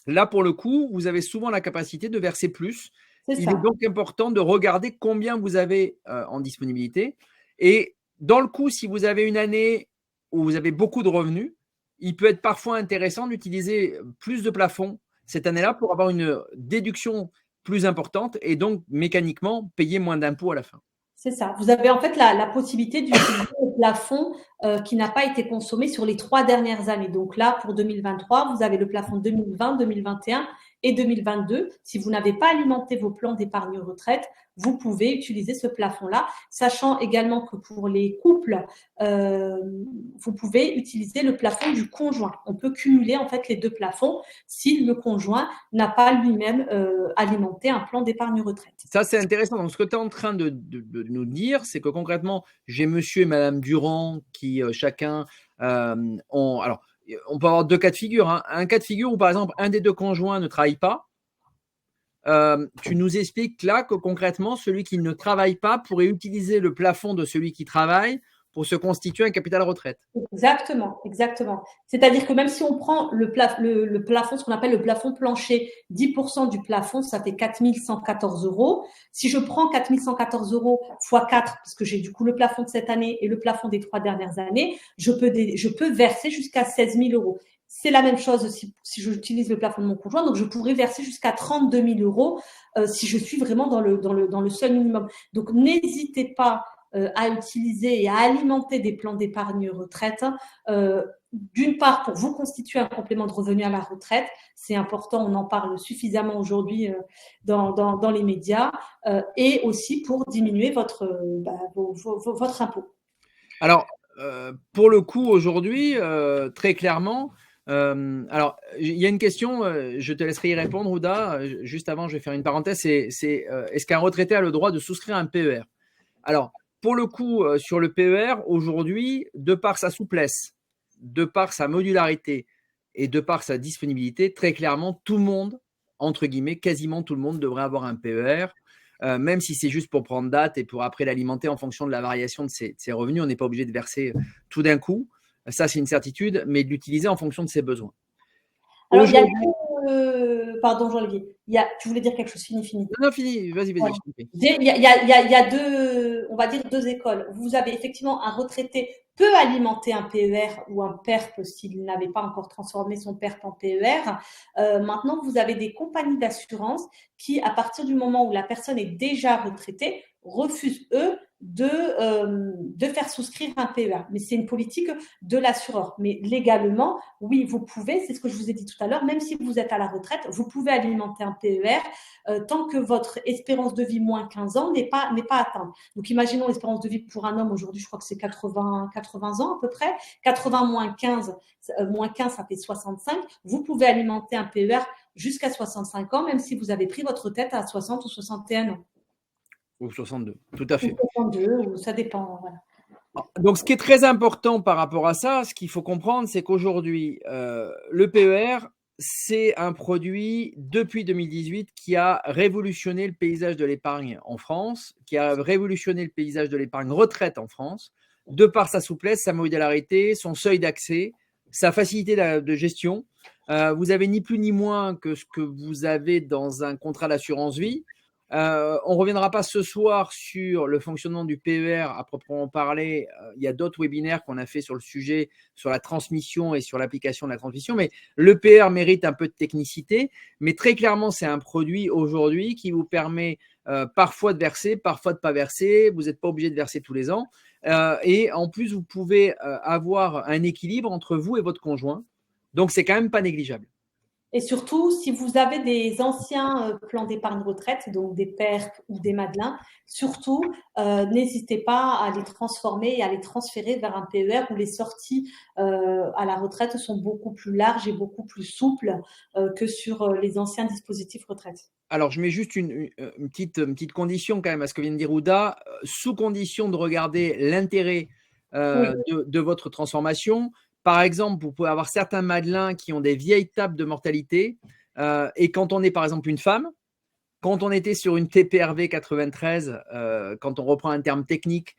Speaker 1: Là, pour le coup, vous avez souvent la capacité de verser plus. Il est donc important de regarder combien vous avez en disponibilité. Et dans le coup, si vous avez une année où vous avez beaucoup de revenus, il peut être parfois intéressant d'utiliser plus de plafonds cette année-là pour avoir une déduction plus importante et donc mécaniquement payer moins d'impôts à la fin.
Speaker 2: C'est ça. Vous avez en fait la possibilité d'utiliser le plafond qui n'a pas été consommé sur les 3 dernières années. Donc là, pour 2023, vous avez le plafond 2020, 2021 et 2022. Si vous n'avez pas alimenté vos plans d'épargne retraite, vous pouvez utiliser ce plafond-là, sachant également que pour les couples, vous pouvez utiliser le plafond du conjoint. On peut cumuler en fait les 2 plafonds si le conjoint n'a pas lui-même alimenté un plan d'épargne retraite.
Speaker 1: Ça, c'est intéressant. Donc, ce que tu es en train de nous dire, c'est que concrètement, j'ai monsieur et madame Durand qui chacun ont… Alors, on peut avoir 2 cas de figure. Hein. Un cas de figure où, par exemple, un des 2 conjoints ne travaille pas. Tu nous expliques là que concrètement, celui qui ne travaille pas pourrait utiliser le plafond de celui qui travaille pour se constituer un capital retraite.
Speaker 2: Exactement, exactement. C'est-à-dire que même si on prend le plafond, ce qu'on appelle le plafond plancher, 10% du plafond, ça fait 4 114 €. Si je prends 4 114 € fois 4, parce que j'ai du coup le plafond de cette année et le plafond des 3 dernières années, je peux verser jusqu'à 16 000 €. C'est la même chose si j'utilise le plafond de mon conjoint, donc je pourrais verser jusqu'à 32 000 € si je suis vraiment dans le seuil minimum. Donc n'hésitez pas à utiliser et à alimenter des plans d'épargne retraite. D'une part, pour vous constituer un complément de revenu à la retraite, c'est important, on en parle suffisamment aujourd'hui dans les médias, et aussi pour diminuer votre impôt.
Speaker 1: Alors, pour le coup, aujourd'hui, très clairement, alors, il y a une question, je te laisserai y répondre, Ouda. Juste avant, je vais faire une parenthèse. C'est est-ce qu'un retraité a le droit de souscrire un PER? Alors, pour le coup, sur le PER, aujourd'hui, de par sa souplesse, de par sa modularité et de par sa disponibilité, très clairement, tout le monde, entre guillemets, quasiment tout le monde devrait avoir un PER, même si c'est juste pour prendre date et pour après l'alimenter en fonction de la variation de ses revenus. On n'est pas obligé de verser tout d'un coup. Ça, c'est une certitude, mais de l'utiliser en fonction de ses besoins.
Speaker 2: Alors, il y a pardon, Jean-Olivier. Tu voulais dire quelque chose, fini.
Speaker 1: Non, fini, vas-y.
Speaker 2: Ouais. Il y a on va dire deux écoles. Vous avez effectivement un retraité peut alimenter un PER ou un PERP s'il n'avait pas encore transformé son PERP en PER. Maintenant, vous avez des compagnies d'assurance qui, à partir du moment où la personne est déjà retraitée, refusent, eux, de faire souscrire un PER. Mais c'est une politique de l'assureur. Mais légalement, oui, vous pouvez, c'est ce que je vous ai dit tout à l'heure, même si vous êtes à la retraite, vous pouvez alimenter un PER tant que votre espérance de vie moins 15 ans n'est pas atteinte. Donc, imaginons l'espérance de vie pour un homme aujourd'hui, je crois que c'est 80 ans à peu près. 80 moins 15, ça fait 65. Vous pouvez alimenter un PER jusqu'à 65 ans, même si vous avez pris votre retraite à 60 ou 61 ans.
Speaker 1: Ou 62, tout à fait.
Speaker 2: Ou 62, ça dépend, voilà.
Speaker 1: Donc, ce qui est très important par rapport à ça, ce qu'il faut comprendre, c'est qu'aujourd'hui, le PER, c'est un produit depuis 2018 qui a révolutionné le paysage de l'épargne en France, qui a révolutionné le paysage de l'épargne retraite en France, de par sa souplesse, sa modularité, son seuil d'accès, sa facilité de gestion. Vous avez ni plus ni moins que ce que vous avez dans un contrat d'assurance vie. On ne reviendra pas ce soir sur le fonctionnement du PER à proprement parler. Il y a d'autres webinaires qu'on a fait sur le sujet, sur la transmission et sur l'application de la transmission. Mais le PER mérite un peu de technicité. Mais très clairement, c'est un produit aujourd'hui qui vous permet parfois de verser, parfois de ne pas verser. Vous n'êtes pas obligé de verser tous les ans. Et en plus, vous pouvez avoir un équilibre entre vous et votre conjoint. Donc, c'est quand même pas négligeable.
Speaker 2: Et surtout, si vous avez des anciens plans d'épargne retraite, donc des PERP ou des Madelin, surtout, n'hésitez pas à les transformer et à les transférer vers un PER où les sorties à la retraite sont beaucoup plus larges et beaucoup plus souples que sur les anciens dispositifs retraite.
Speaker 1: Alors, je mets juste une petite condition quand même à ce que vient de dire Ouda, sous condition de regarder l'intérêt de votre transformation. Par exemple, vous pouvez avoir certains Madelins qui ont des vieilles tables de mortalité. Et quand on est, par exemple, une femme, quand on était sur une TPRV 93, quand on reprend un terme technique,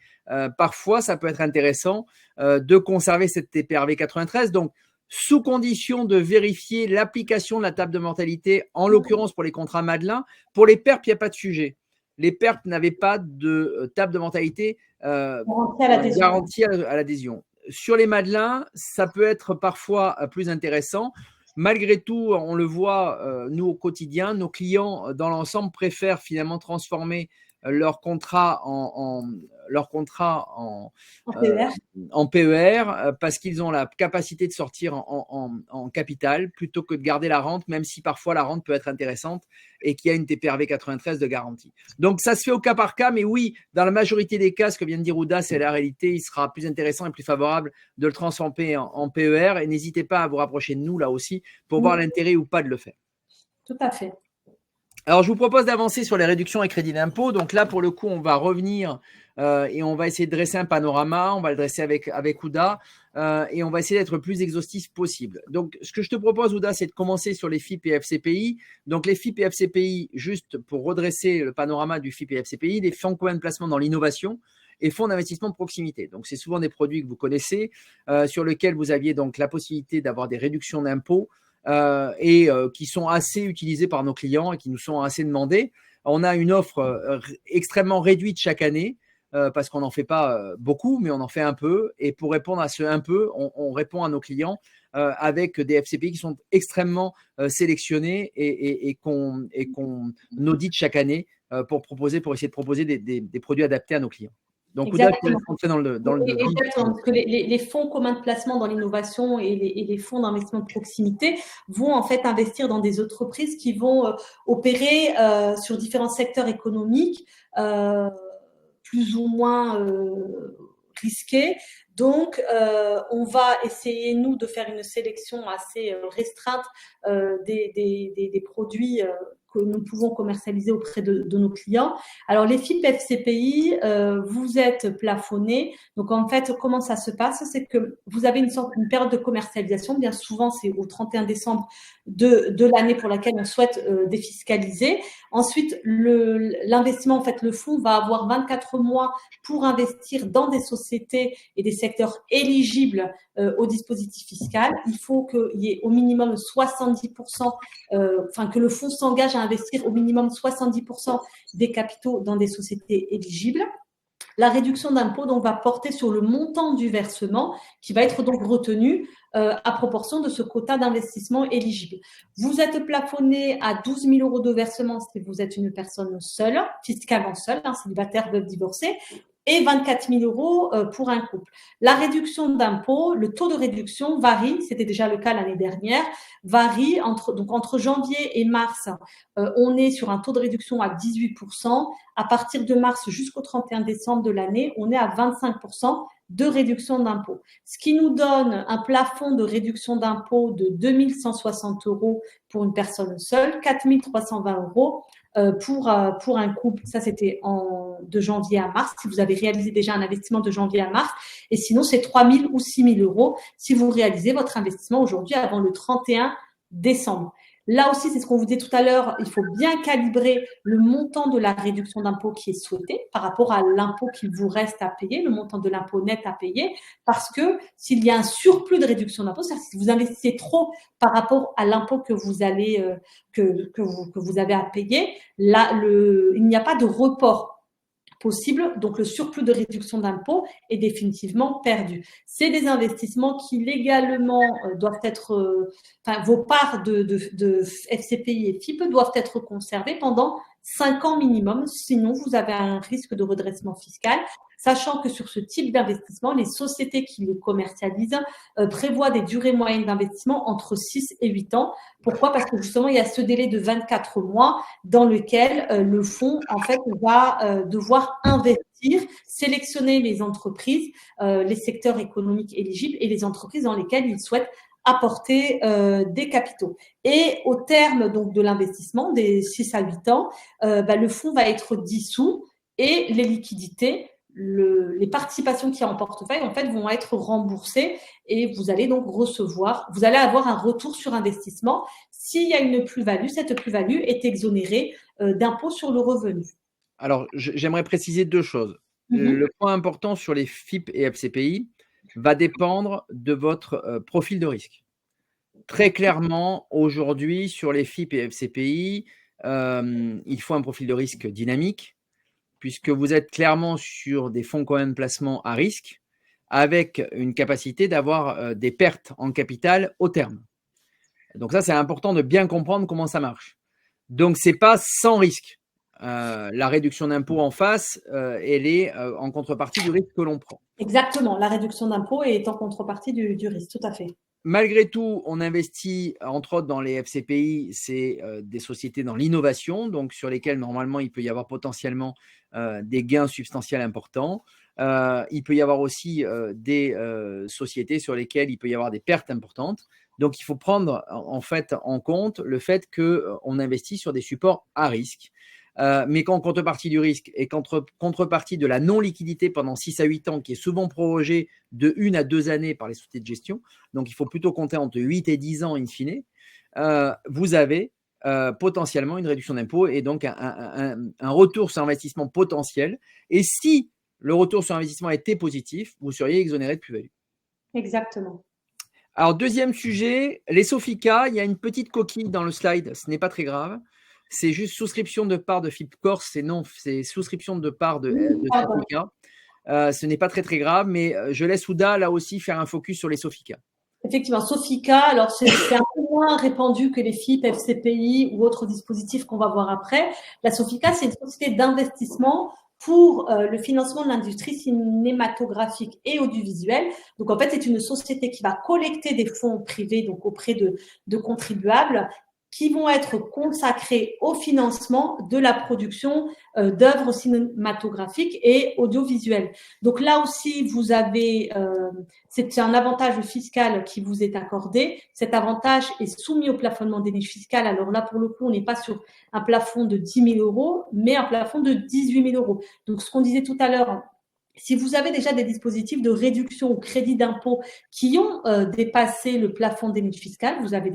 Speaker 1: parfois, ça peut être intéressant de conserver cette TPRV 93. Donc, sous condition de vérifier l'application de la table de mortalité, en l'occurrence pour les contrats Madelin. Pour les PERP, il n'y a pas de sujet. Les PERP n'avaient pas de table de mortalité garantie à l'adhésion. Sur les Madelin, ça peut être parfois plus intéressant. Malgré tout, on le voit, nous au quotidien, nos clients dans l'ensemble préfèrent finalement transformer leur contrat en PER parce qu'ils ont la capacité de sortir en capital plutôt que de garder la rente, même si parfois la rente peut être intéressante et qu'il y a une TPRV 93 de garantie. Donc, ça se fait au cas par cas, mais oui, dans la majorité des cas, ce que vient de dire Ouda, c'est la réalité. Il sera plus intéressant et plus favorable de le transformer en PER et n'hésitez pas à vous rapprocher de nous là aussi pour voir l'intérêt ou pas de le faire.
Speaker 2: Tout à fait.
Speaker 1: Alors, je vous propose d'avancer sur les réductions et crédits d'impôt. Donc là, pour le coup, on va revenir et on va essayer de dresser un panorama. On va le dresser avec Ouda et on va essayer d'être le plus exhaustif possible. Donc, ce que je te propose, Ouda, c'est de commencer sur les FIP et FCPI. Donc, les FIP et FCPI, juste pour redresser le panorama du FIP et FCPI, les fonds communs de placement dans l'innovation et fonds d'investissement de proximité. Donc, c'est souvent des produits que vous connaissez sur lesquels vous aviez donc la possibilité d'avoir des réductions d'impôts qui sont assez utilisés par nos clients et qui nous sont assez demandés. On a une offre extrêmement réduite chaque année parce qu'on n'en fait pas beaucoup, mais on en fait un peu. Et pour répondre à ce un peu, on répond à nos clients avec des FCPI qui sont extrêmement sélectionnés et qu'on audite chaque année pour essayer de proposer des produits adaptés à nos clients. Donc, Ouda, je vais rentrer dans le
Speaker 2: exactement, parce que les fonds communs de placement dans l'innovation et les fonds d'investissement de proximité vont en fait investir dans des entreprises qui vont opérer sur différents secteurs économiques plus ou moins risqués. Donc, on va essayer, nous, de faire une sélection assez restreinte des produits que nous pouvons commercialiser auprès de nos clients. Alors, les FIP FCPI, vous êtes plafonnés. Donc, en fait, comment ça se passe? C'est que vous avez une période de commercialisation. Bien souvent, c'est au 31 décembre de l'année pour laquelle on souhaite défiscaliser. Ensuite, l'investissement, en fait, le fonds va avoir 24 mois pour investir dans des sociétés et des secteurs éligibles au dispositif fiscal. Il faut qu'il y ait au minimum 70%, que le fonds s'engage à investir au minimum 70% des capitaux dans des sociétés éligibles. La réduction d'impôt donc va porter sur le montant du versement qui va être donc retenu à proportion de ce quota d'investissement éligible. Vous êtes plafonné à 12 000 € de versement si vous êtes une personne seule, fiscalement seule, célibataire, veuve, divorcée, et 24 000 € pour un couple. La réduction d'impôt, le taux de réduction varie, c'était déjà le cas l'année dernière, varie entre janvier et mars, on est sur un taux de réduction à 18%. À partir de mars jusqu'au 31 décembre de l'année, on est à 25% de réduction d'impôt. Ce qui nous donne un plafond de réduction d'impôt de 2 160 € pour une personne seule, 4 320 € pour un couple. Ça, c'était de janvier à mars, si vous avez réalisé déjà un investissement de janvier à mars. Et sinon, c'est 3 000 ou 6 000 € si vous réalisez votre investissement aujourd'hui avant le 31 décembre. Là aussi, c'est ce qu'on vous disait tout à l'heure, il faut bien calibrer le montant de la réduction d'impôt qui est souhaité par rapport à l'impôt qu'il vous reste à payer, le montant de l'impôt net à payer, parce que s'il y a un surplus de réduction d'impôt, c'est-à-dire si vous investissez trop par rapport à l'impôt que vous allez que vous avez à payer, là, il n'y a pas de report possible, donc le surplus de réduction d'impôt est définitivement perdu. C'est des investissements qui légalement doivent être, vos parts de FCPI et FIP doivent être conservées pendant 5 ans minimum, sinon vous avez un risque de redressement fiscal, sachant que sur ce type d'investissement, les sociétés qui le commercialisent prévoient des durées moyennes d'investissement entre 6 et 8 ans. Pourquoi? Parce que justement, il y a ce délai de 24 mois dans lequel le fonds, en fait, va devoir investir, sélectionner les entreprises, les secteurs économiques éligibles et les entreprises dans lesquelles il souhaite apporter des capitaux. Et au terme donc de l'investissement, des 6 à 8 ans, le fonds va être dissous et les liquidités, les participations qu'il y a en portefeuille, en fait, vont être remboursées et vous allez donc vous allez avoir un retour sur investissement. S'il y a une plus-value, cette plus-value est exonérée d'impôt sur le revenu.
Speaker 1: Alors, j'aimerais préciser deux choses. Le point important sur les FIP et FCPI va dépendre de votre profil de risque. Très clairement, aujourd'hui, sur les FIP et FCPI, il faut un profil de risque dynamique, puisque vous êtes clairement sur des fonds quand même placement à risque, avec une capacité d'avoir des pertes en capital au terme. Donc ça, c'est important de bien comprendre comment ça marche. Donc, ce n'est pas sans risque. La réduction d'impôt en face, elle est en contrepartie du risque que l'on prend.
Speaker 2: Exactement, la réduction d'impôt est en contrepartie du risque, tout à fait.
Speaker 1: Malgré tout, on investit, entre autres, dans les FCPI, c'est des sociétés dans l'innovation, donc sur lesquelles, normalement, il peut y avoir potentiellement des gains substantiels importants. Il peut y avoir aussi des sociétés sur lesquelles il peut y avoir des pertes importantes. Donc, il faut prendre en fait en compte le fait qu'on investit sur des supports à risque. Mais qu'en contrepartie du risque et contrepartie de la non-liquidité pendant 6 à 8 ans, qui est souvent prorogée de 1 à 2 années par les sociétés de gestion, donc il faut plutôt compter entre 8 et 10 ans in fine, vous avez potentiellement une réduction d'impôt et donc un retour sur investissement potentiel. Et si le retour sur investissement était positif, vous seriez exonéré de plus-value.
Speaker 2: Exactement.
Speaker 1: Alors, deuxième sujet, les SOFICA. Il y a une petite coquille dans le slide, ce n'est pas très grave. C'est juste souscription de parts de FIP Corse, c'est souscription de parts de SOFICA. Ce n'est pas très très grave, mais je laisse Ouda là aussi faire un focus sur les SOFICA.
Speaker 2: Effectivement, SOFICA, alors c'est un peu moins répandu que les FIP, FCPI ou autres dispositifs qu'on va voir après. La SOFICA, c'est une société d'investissement pour le financement de l'industrie cinématographique et audiovisuelle. Donc, en fait, c'est une société qui va collecter des fonds privés, donc auprès de contribuables, qui vont être consacrés au financement de la production d'œuvres cinématographiques et audiovisuelles. Donc là aussi, vous avez, c'est un avantage fiscal qui vous est accordé. Cet avantage est soumis au plafonnement des niches fiscales. Alors là, pour le coup, on n'est pas sur un plafond de 10 000 euros, mais un plafond de 18 000 euros. Donc, ce qu'on disait tout à l'heure, si vous avez déjà des dispositifs de réduction au crédit d'impôt qui ont dépassé le plafond des niches fiscales, vous avez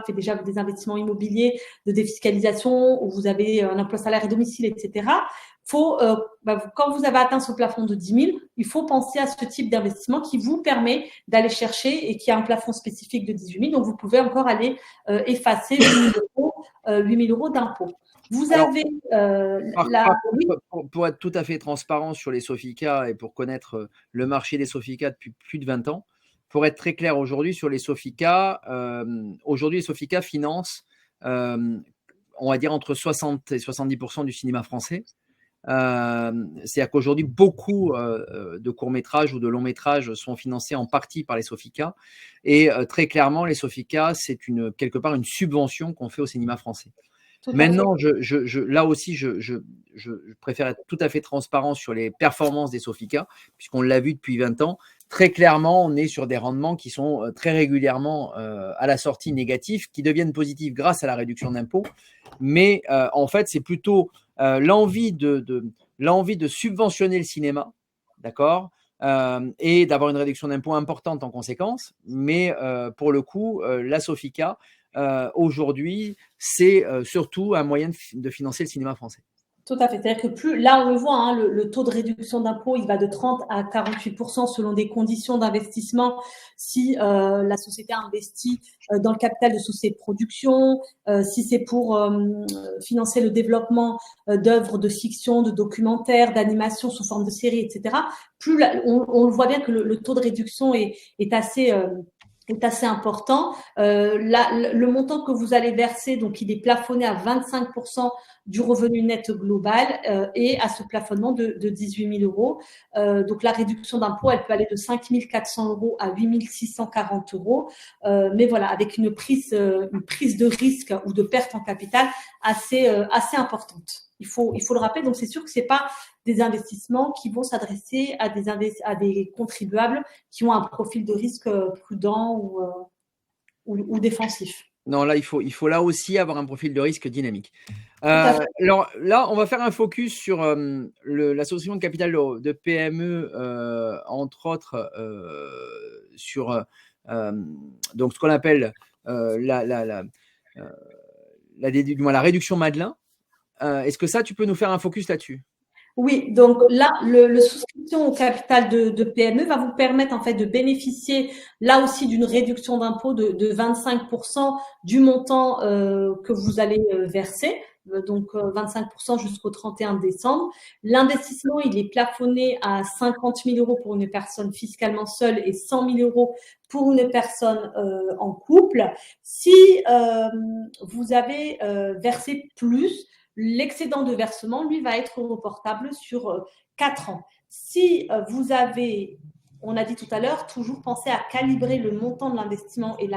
Speaker 2: fait déjà des investissements immobiliers de défiscalisation, ou vous avez un emploi salaire et domicile, etc. Quand vous avez atteint ce plafond de 10 000, il faut penser à ce type d'investissement qui vous permet d'aller chercher et qui a un plafond spécifique de 18 000. Donc, vous pouvez encore aller effacer 8 000 euros d'impôt. Vous avez
Speaker 1: pour être tout à fait transparent sur les SOFICA et pour connaître le marché des SOFICA depuis plus de 20 ans, pour être très clair aujourd'hui sur les SOFICA, aujourd'hui les SOFICA financent, on va dire, entre 60 et 70% du cinéma français. C'est-à-dire qu'aujourd'hui, beaucoup de courts-métrages ou de longs-métrages sont financés en partie par les SOFICA. Et très clairement, les SOFICA, c'est quelque part une subvention qu'on fait au cinéma français. Maintenant, là aussi, je préfère être tout à fait transparent sur les performances des SOFICA, puisqu'on l'a vu depuis 20 ans. Très clairement, on est sur des rendements qui sont très régulièrement à la sortie négatifs, qui deviennent positifs grâce à la réduction d'impôts. Mais en fait, c'est plutôt l'envie de subventionner le cinéma, d'accord, et d'avoir une réduction d'impôts importante en conséquence. Mais pour le coup, la SOFICA aujourd'hui, c'est surtout un moyen de financer le cinéma français.
Speaker 2: Tout à fait. C'est-à-dire que plus, là, on le voit, hein, le taux de réduction d'impôt, il va de 30 à 48% selon des conditions d'investissement. Si la société investit dans le capital de société de production, si c'est pour financer le développement d'œuvres de fiction, de documentaires, d'animation sous forme de séries, etc. Plus on le voit bien que le taux de réduction est assez important. Le montant que vous allez verser, donc il est plafonné à 25% du revenu net global et à ce plafonnement de 18 000 euros. Donc la réduction d'impôt, elle peut aller de 5 400 euros à 8 640 euros. Mais voilà, avec une prise de risque ou de perte en capital assez importante. Il faut le rappeler. Donc c'est sûr que c'est pas des investissements qui vont s'adresser à des contribuables qui ont un profil de risque prudent ou défensif.
Speaker 1: Non, là, il faut là aussi avoir un profil de risque dynamique. Alors là, on va faire un focus sur l'association de capital de PME, entre autres, sur donc ce qu'on appelle la réduction Madelin. Est-ce que ça, tu peux nous faire un focus là-dessus?
Speaker 2: Oui, donc là, le souscription au capital de PME va vous permettre en fait de bénéficier là aussi d'une réduction d'impôt de 25% du montant que vous allez verser, donc 25% jusqu'au 31 décembre. L'investissement, il est plafonné à 50 000 euros pour une personne fiscalement seule et 100 000 euros pour une personne en couple. Si vous avez versé plus, l'excédent de versement, lui, va être reportable sur 4 ans. Si vous avez, on a dit tout à l'heure, toujours pensé à calibrer le montant de l'investissement et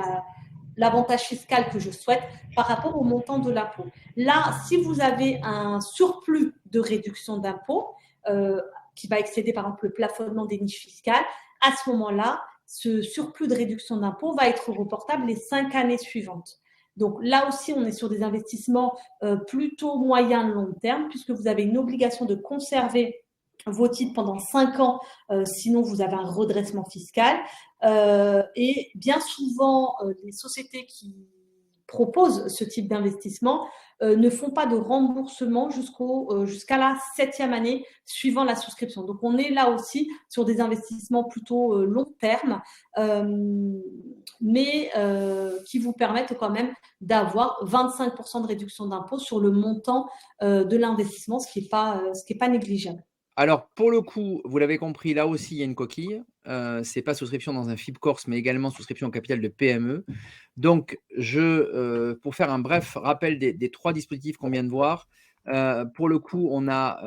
Speaker 2: l'avantage fiscal que je souhaite par rapport au montant de l'impôt. Là, si vous avez un surplus de réduction d'impôt qui va excéder par exemple le plafonnement des niches fiscales, à ce moment-là, ce surplus de réduction d'impôt va être reportable les 5 années suivantes. Donc là aussi, on est sur des investissements plutôt moyen-long terme, puisque vous avez une obligation de conserver vos titres pendant 5 ans, sinon vous avez un redressement fiscal. Et bien souvent, les sociétés qui proposent ce type d'investissement ne font pas de remboursement jusqu'à la 7e année suivant la souscription. Donc, on est là aussi sur des investissements plutôt long terme, mais qui vous permettent quand même d'avoir 25% de réduction d'impôt sur le montant de l'investissement, ce qui n'est pas négligeable.
Speaker 1: Alors, pour le coup, vous l'avez compris, là aussi, il y a une coquille. Ce n'est pas souscription dans un FIP Corse, mais également souscription au capital de PME. Donc, pour faire un bref rappel des 3 dispositifs qu'on vient de voir, pour le coup, on a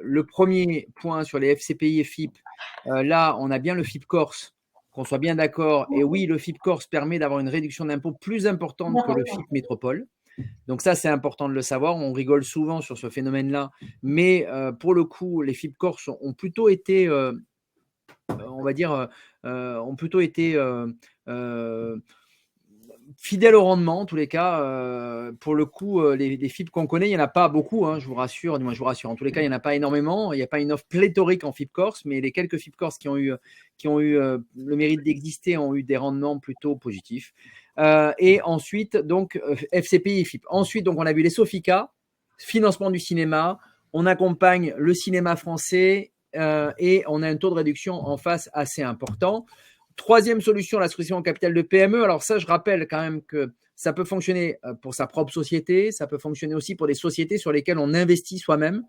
Speaker 1: le premier point sur les FCPI et FIP. Là, on a bien le FIP Corse, qu'on soit bien d'accord. Et oui, le FIP Corse permet d'avoir une réduction d'impôt plus importante que le FIP Métropole. Donc ça, c'est important de le savoir. On rigole souvent sur ce phénomène-là, mais pour le coup, les FIP Corse ont plutôt été, on va dire, ont plutôt été fidèles au rendement, en tous les cas. Pour le coup, les FIP qu'on connaît, il n'y en a pas beaucoup, hein, je vous rassure. Moi, je vous rassure. En tous les cas, il n'y en a pas énormément. Il n'y a pas une offre pléthorique en FIP Corse, mais les quelques FIP Corse qui ont eu le mérite d'exister ont eu des rendements plutôt positifs. Et ensuite, donc, FCPI et FIP. Ensuite, donc, on a vu les Sofica, financement du cinéma. On accompagne le cinéma français et on a un taux de réduction en face assez important. Troisième solution, la souscription au capital de PME. Alors ça, je rappelle quand même que ça peut fonctionner pour sa propre société, ça peut fonctionner aussi pour des sociétés sur lesquelles on investit soi-même.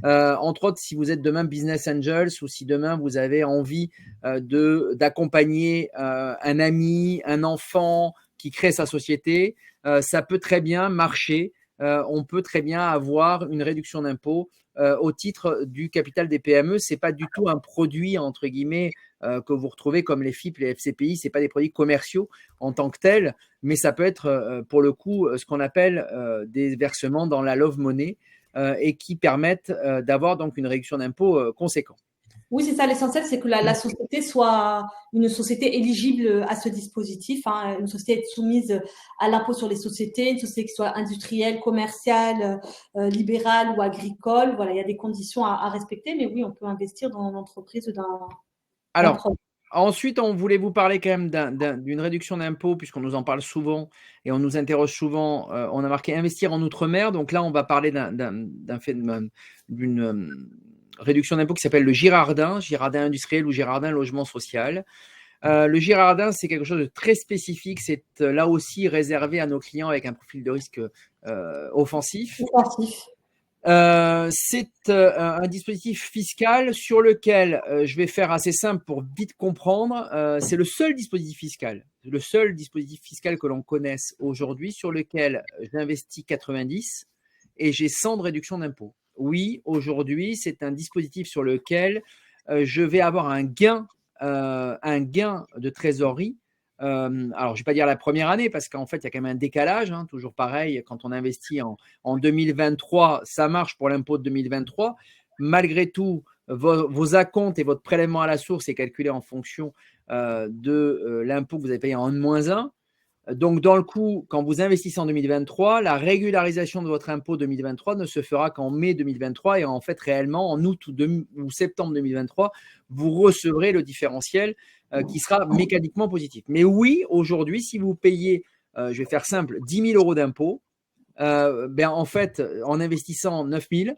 Speaker 1: Entre autres, si vous êtes demain business angels ou si demain vous avez envie d'accompagner un ami, un enfant qui crée sa société, ça peut très bien marcher. On peut très bien avoir une réduction d'impôt au titre du capital des PME. Ce n'est pas du tout un produit, entre guillemets, que vous retrouvez comme les FIP, les FCPI. Ce n'est pas des produits commerciaux en tant que tels, mais ça peut être pour le coup ce qu'on appelle des versements dans la love money et qui permettent d'avoir donc une réduction d'impôt conséquente.
Speaker 2: Oui, c'est ça. L'essentiel, c'est que la société soit une société éligible à ce dispositif, hein, une société soumise à l'impôt sur les sociétés, une société qui soit industrielle, commerciale, libérale ou agricole. Voilà, il y a des conditions à respecter, mais oui, on peut investir dans l'entreprise d'un.
Speaker 1: Alors, ensuite, on voulait vous parler quand même d'une réduction d'impôt, puisqu'on nous en parle souvent et on nous interroge souvent. On a marqué investir en outre-mer. Donc là, on va parler d'une réduction d'impôt qui s'appelle le Girardin industriel ou Girardin logement social. Le Girardin, c'est quelque chose de très spécifique. C'est là aussi réservé à nos clients avec un profil de risque offensif. C'est un dispositif fiscal sur lequel je vais faire assez simple pour vite comprendre. C'est le seul dispositif fiscal que l'on connaisse aujourd'hui sur lequel j'investis 90 et j'ai 100 de réduction d'impôt. Oui, aujourd'hui, c'est un dispositif sur lequel je vais avoir un gain de trésorerie. Alors, je ne vais pas dire la première année parce qu'en fait, il y a quand même un décalage. Toujours pareil, quand on investit en 2023, ça marche pour l'impôt de 2023. Malgré tout, vos acomptes et votre prélèvement à la source est calculé en fonction de l'impôt que vous avez payé en N-1. Donc, dans le coup, quand vous investissez en 2023, la régularisation de votre impôt 2023 ne se fera qu'en mai 2023 et en fait, réellement, en août ou septembre 2023, vous recevrez le différentiel qui sera mécaniquement positif. Mais oui, aujourd'hui, si vous payez, je vais faire simple, 10 000 euros d'impôt, en fait, en investissant 9 000,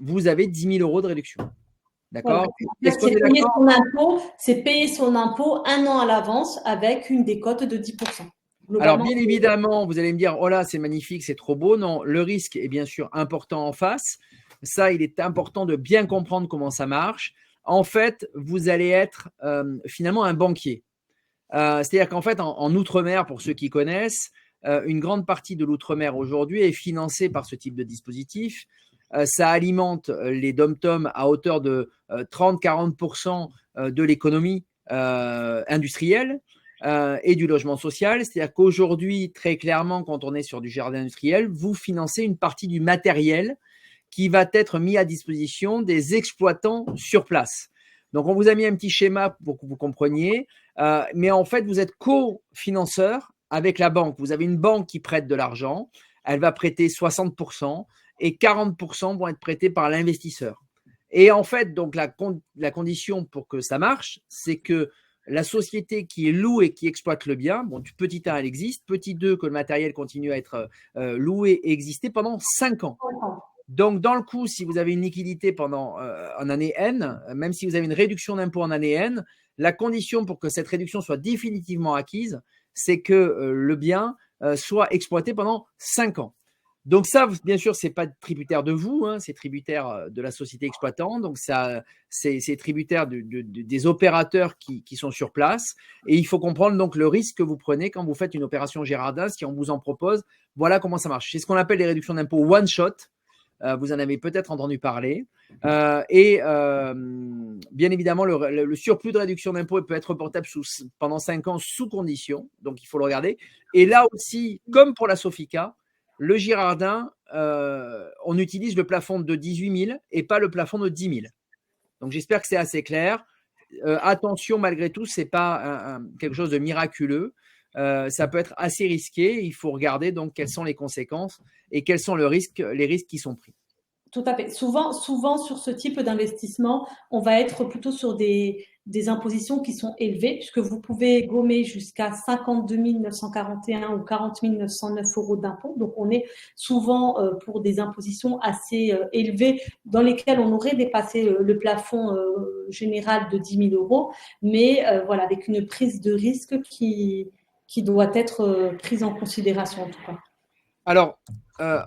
Speaker 1: vous avez 10 000 euros de réduction. D'accord.
Speaker 2: C'est payer son impôt un an à l'avance avec une décote de 10%.
Speaker 1: Alors, bien évidemment, vous allez me dire, oh là, c'est magnifique, c'est trop beau. Non, le risque est bien sûr important en face. Ça, il est important de bien comprendre comment ça marche. En fait, vous allez être finalement un banquier. C'est-à-dire qu'en fait, en outre-mer, pour ceux qui connaissent, une grande partie de l'outre-mer aujourd'hui est financée par ce type de dispositif. Ça alimente les dom-toms à hauteur de 30-40% de l'économie industrielle. Et du logement social. C'est-à-dire qu'aujourd'hui, très clairement, quand on est sur du jardin industriel, vous financez une partie du matériel qui va être mis à disposition des exploitants sur place. Donc, on vous a mis un petit schéma pour que vous compreniez, mais en fait, vous êtes co-financeur avec la banque. Vous avez une banque qui prête de l'argent, elle va prêter 60% et 40% vont être prêtés par l'investisseur. Et en fait, donc la condition pour que ça marche, c'est que la société qui loue et qui exploite le bien, bon, du petit 1, elle existe. Petit 2, que le matériel continue à être loué et exister pendant 5 ans. Donc, dans le coup, si vous avez une liquidité pendant en année N, même si vous avez une réduction d'impôt en année N, la condition pour que cette réduction soit définitivement acquise, c'est que le bien soit exploité pendant 5 ans. Donc ça, bien sûr, ce n'est pas tributaire de vous, c'est tributaire de la société exploitante. Donc ça, c'est tributaire des opérateurs qui sont sur place. Et il faut comprendre donc le risque que vous prenez quand vous faites une opération Girardin, si on vous en propose. Voilà comment ça marche. C'est ce qu'on appelle les réductions d'impôt one shot. Vous en avez peut-être entendu parler. Bien évidemment, le surplus de réduction d'impôt peut être reportable pendant 5 ans sous condition. Donc il faut le regarder. Et là aussi, comme pour la Sofica, le Girardin, on utilise le plafond de 18 000 et pas le plafond de 10 000. Donc, j'espère que c'est assez clair. Attention, malgré tout, ce n'est pas quelque chose de miraculeux. Ça peut être assez risqué. Il faut regarder donc quelles sont les conséquences et quels sont les risques qui sont pris.
Speaker 2: Tout à fait. Souvent, sur ce type d'investissement, on va être plutôt sur des impositions qui sont élevées, puisque vous pouvez gommer jusqu'à 52 941 ou 40 909 euros d'impôt. Donc, on est souvent pour des impositions assez élevées dans lesquelles on aurait dépassé le plafond général de 10 000 euros, mais voilà, avec une prise de risque qui doit être prise en considération en tout cas.
Speaker 1: Alors,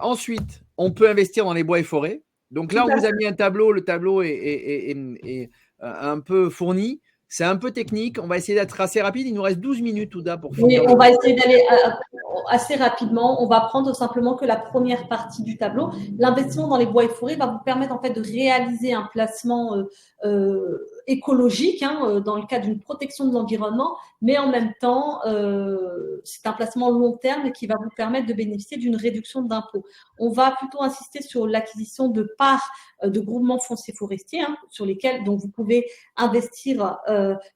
Speaker 1: ensuite, on peut investir dans les bois et forêts. Donc là, on vous a mis un tableau. Le tableau est un peu fourni. C'est un peu technique. On va essayer d'être assez rapide. Il nous reste 12 minutes, Ouda, pour finir.
Speaker 2: Oui, on va essayer d'aller assez rapidement. On va prendre simplement que la première partie du tableau. L'investissement dans les bois et forêts va vous permettre en fait de réaliser un placement écologique dans le cadre d'une protection de l'environnement, mais en même temps, c'est un placement long terme qui va vous permettre de bénéficier d'une réduction d'impôt. On va plutôt insister sur l'acquisition de parts de groupements fonciers forestiers sur lesquels donc vous pouvez investir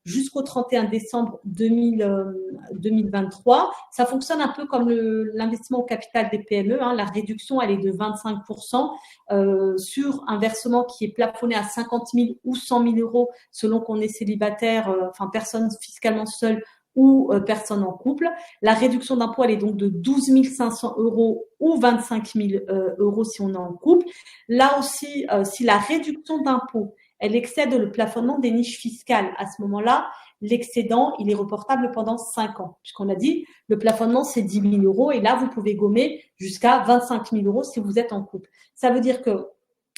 Speaker 2: jusqu'au 31 décembre 2023. Ça fonctionne un peu comme l'investissement au capital des PME. La réduction, elle est de 25% sur un versement qui est plafonné à 50 000 ou 100 000 euros selon qu'on est célibataire, enfin personne fiscalement seule ou personne en couple. La réduction d'impôt, elle est donc de 12 500 € ou 25 000 € si on est en couple. Là aussi, si la réduction d'impôt, elle excède le plafonnement des niches fiscales, à ce moment-là, l'excédent, il est reportable pendant 5 ans. Puisqu'on a dit, le plafonnement, c'est 10 000 € et là, vous pouvez gommer jusqu'à 25 000 € si vous êtes en couple. Ça veut dire que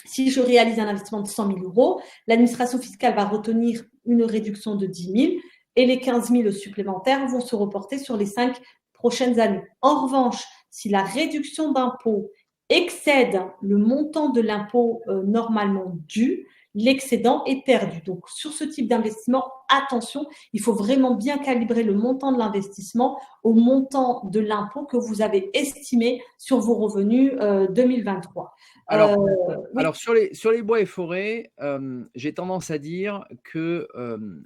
Speaker 2: si je réalise un investissement de 100 000 €, l'administration fiscale va retenir une réduction de 10 000 et les 15 000 supplémentaires vont se reporter sur les 5 prochaines années. En revanche, si la réduction d'impôt excède le montant de l'impôt normalement dû, l'excédent est perdu. Donc, sur ce type d'investissement, attention, il faut vraiment bien calibrer le montant de l'investissement au montant de l'impôt que vous avez estimé sur vos revenus 2023.
Speaker 1: Alors,
Speaker 2: Oui.
Speaker 1: alors sur les bois et forêts, j'ai tendance à dire que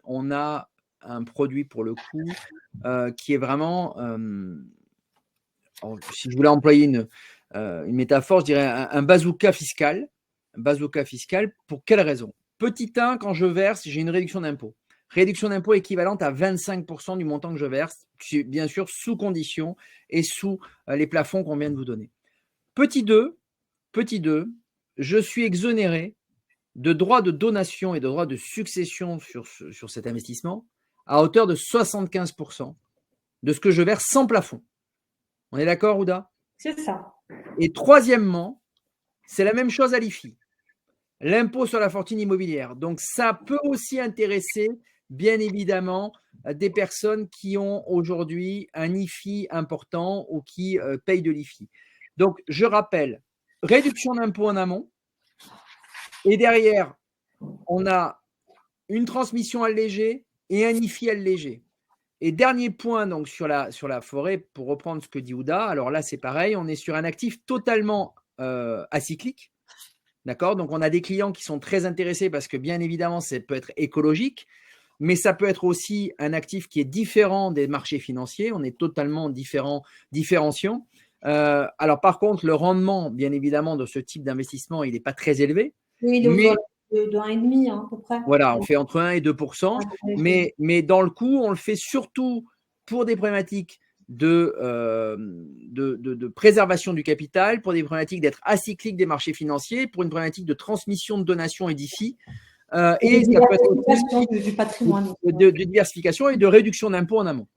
Speaker 1: on a un produit pour le coup qui est vraiment, si je voulais employer une métaphore, je dirais un bazooka fiscal. Un bazooka fiscal, pour quelle raison? Petit 1, quand je verse, j'ai une réduction d'impôt. Réduction d'impôt équivalente à 25% du montant que je verse, bien sûr sous condition et sous les plafonds qu'on vient de vous donner. Petit 2, je suis exonéré de droits de donation et de droits de succession sur cet investissement à hauteur de 75% de ce que je verse sans plafond. On est d'accord, Ouda?
Speaker 2: C'est ça.
Speaker 1: Et troisièmement, c'est la même chose à l'IFI, l'impôt sur la fortune immobilière. Donc, ça peut aussi intéresser, bien évidemment, des personnes qui ont aujourd'hui un IFI important ou qui payent de l'IFI. Donc, je rappelle, réduction d'impôt en amont, et derrière, on a une transmission allégée et un IFI allégé. Et dernier point donc sur la forêt, pour reprendre ce que dit Ouda, alors là c'est pareil, on est sur un actif totalement acyclique, d'accord? Donc on a des clients qui sont très intéressés parce que bien évidemment ça peut être écologique, mais ça peut être aussi un actif qui est différent des marchés financiers, on est totalement différenciant. Alors par contre le rendement bien évidemment de ce type d'investissement il n'est pas très élevé,
Speaker 2: Oui, il est
Speaker 1: mais
Speaker 2: de 1,5 à peu près.
Speaker 1: voilà, on fait entre 1 et 2%, mais dans le coup, on le fait surtout pour des problématiques de préservation du capital, pour des problématiques d'être acyclique des marchés financiers, pour une problématique de transmission de donations et d'IFI, et ça peut être aussi
Speaker 2: du patrimoine.
Speaker 1: de diversification et de réduction d'impôts en amont.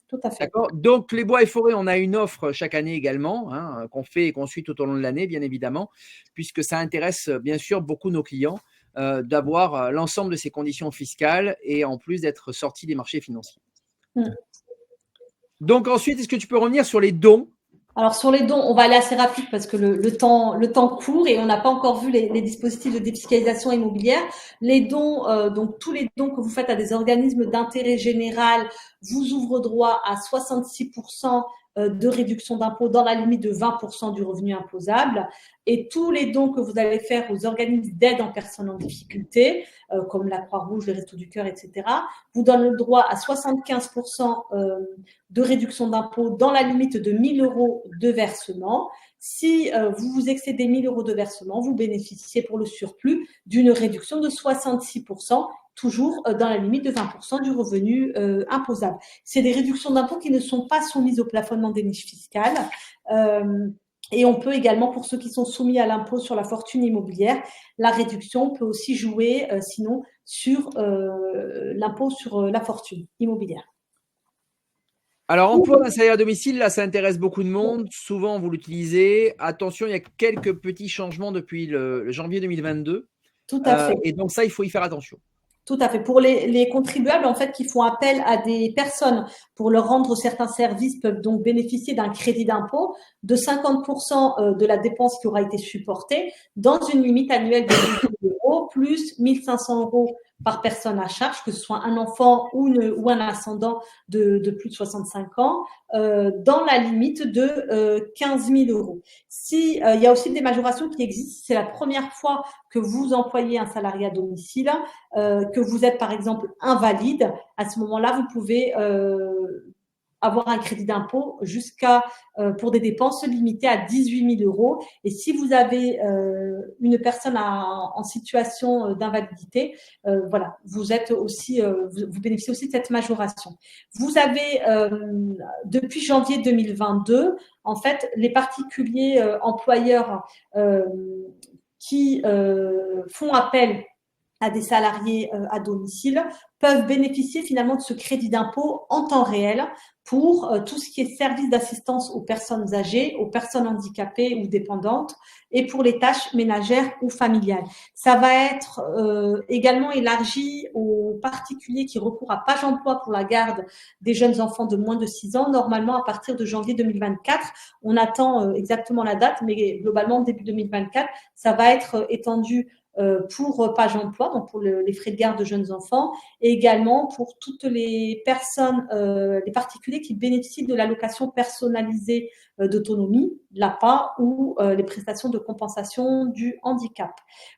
Speaker 2: Tout à fait.
Speaker 1: D'accord. Donc, les bois et forêts, on a une offre chaque année également, hein, qu'on fait et qu'on suit tout au long de l'année, bien évidemment, puisque ça intéresse bien sûr beaucoup nos clients d'avoir l'ensemble de ces conditions fiscales et en plus d'être sortis des marchés financiers. Donc ensuite, est-ce que tu peux revenir sur les dons?
Speaker 2: Alors sur les dons, on va aller assez rapide parce que le temps court et on n'a pas encore vu les dispositifs de défiscalisation immobilière. Les dons, donc tous les dons que vous faites à des organismes d'intérêt général vous ouvrent droit à 66% de réduction d'impôt dans la limite de 20% du revenu imposable. Et tous les dons que vous allez faire aux organismes d'aide en personnes en difficulté, comme la Croix-Rouge, les Restos du Cœur, etc., vous donnent le droit à 75% de réduction d'impôt dans la limite de 1 000 € de versement. Si vous excédez 1 000 € de versement, vous bénéficiez pour le surplus d'une réduction de 66%, toujours dans la limite de 20% du revenu imposable. C'est des réductions d'impôt qui ne sont pas soumises au plafonnement des niches fiscales. Et on peut également, pour ceux qui sont soumis à l'impôt sur la fortune immobilière, la réduction peut aussi jouer, sinon, sur l'impôt sur la fortune immobilière.
Speaker 1: Alors, emploi d'un salaire à domicile, là, ça intéresse beaucoup de monde. Souvent, vous l'utilisez. Attention, il y a quelques petits changements depuis le janvier 2022.
Speaker 2: Tout à fait.
Speaker 1: Et donc, ça, il faut y faire attention.
Speaker 2: Tout à fait. Pour les contribuables, en fait, qui font appel à des personnes pour leur rendre certains services, peuvent donc bénéficier d'un crédit d'impôt de 50% de la dépense qui aura été supportée dans une limite annuelle de 1 000 € plus 1 500 € par personne à charge, que ce soit un enfant ou un ascendant de plus de 65 ans, dans la limite de 15 000 €. Si, il y a aussi des majorations qui existent, c'est la première fois que vous employez un salarié à domicile, que vous êtes par exemple invalide, à ce moment-là, vous pouvez avoir un crédit d'impôt jusqu'à pour des dépenses limitées à 18 000 euros. Et si vous avez une personne en situation d'invalidité, voilà, vous êtes aussi, vous bénéficiez aussi de cette majoration. Vous avez depuis janvier 2022, en fait, les particuliers employeurs qui font appel à des salariés à domicile peuvent bénéficier finalement de ce crédit d'impôt en temps réel pour tout ce qui est service d'assistance aux personnes âgées, aux personnes handicapées ou dépendantes et pour les tâches ménagères ou familiales. Ça va être également élargi aux particuliers qui recourent à Page Emploi pour la garde des jeunes enfants de moins de 6 ans, normalement à partir de janvier 2024. On attend exactement la date, mais globalement début 2024, ça va être étendu pour Page Emploi, donc pour les frais de garde de jeunes enfants, et également pour toutes les personnes, les particuliers qui bénéficient de l'allocation personnalisée d'autonomie, l'APA, ou les prestations de compensation du handicap.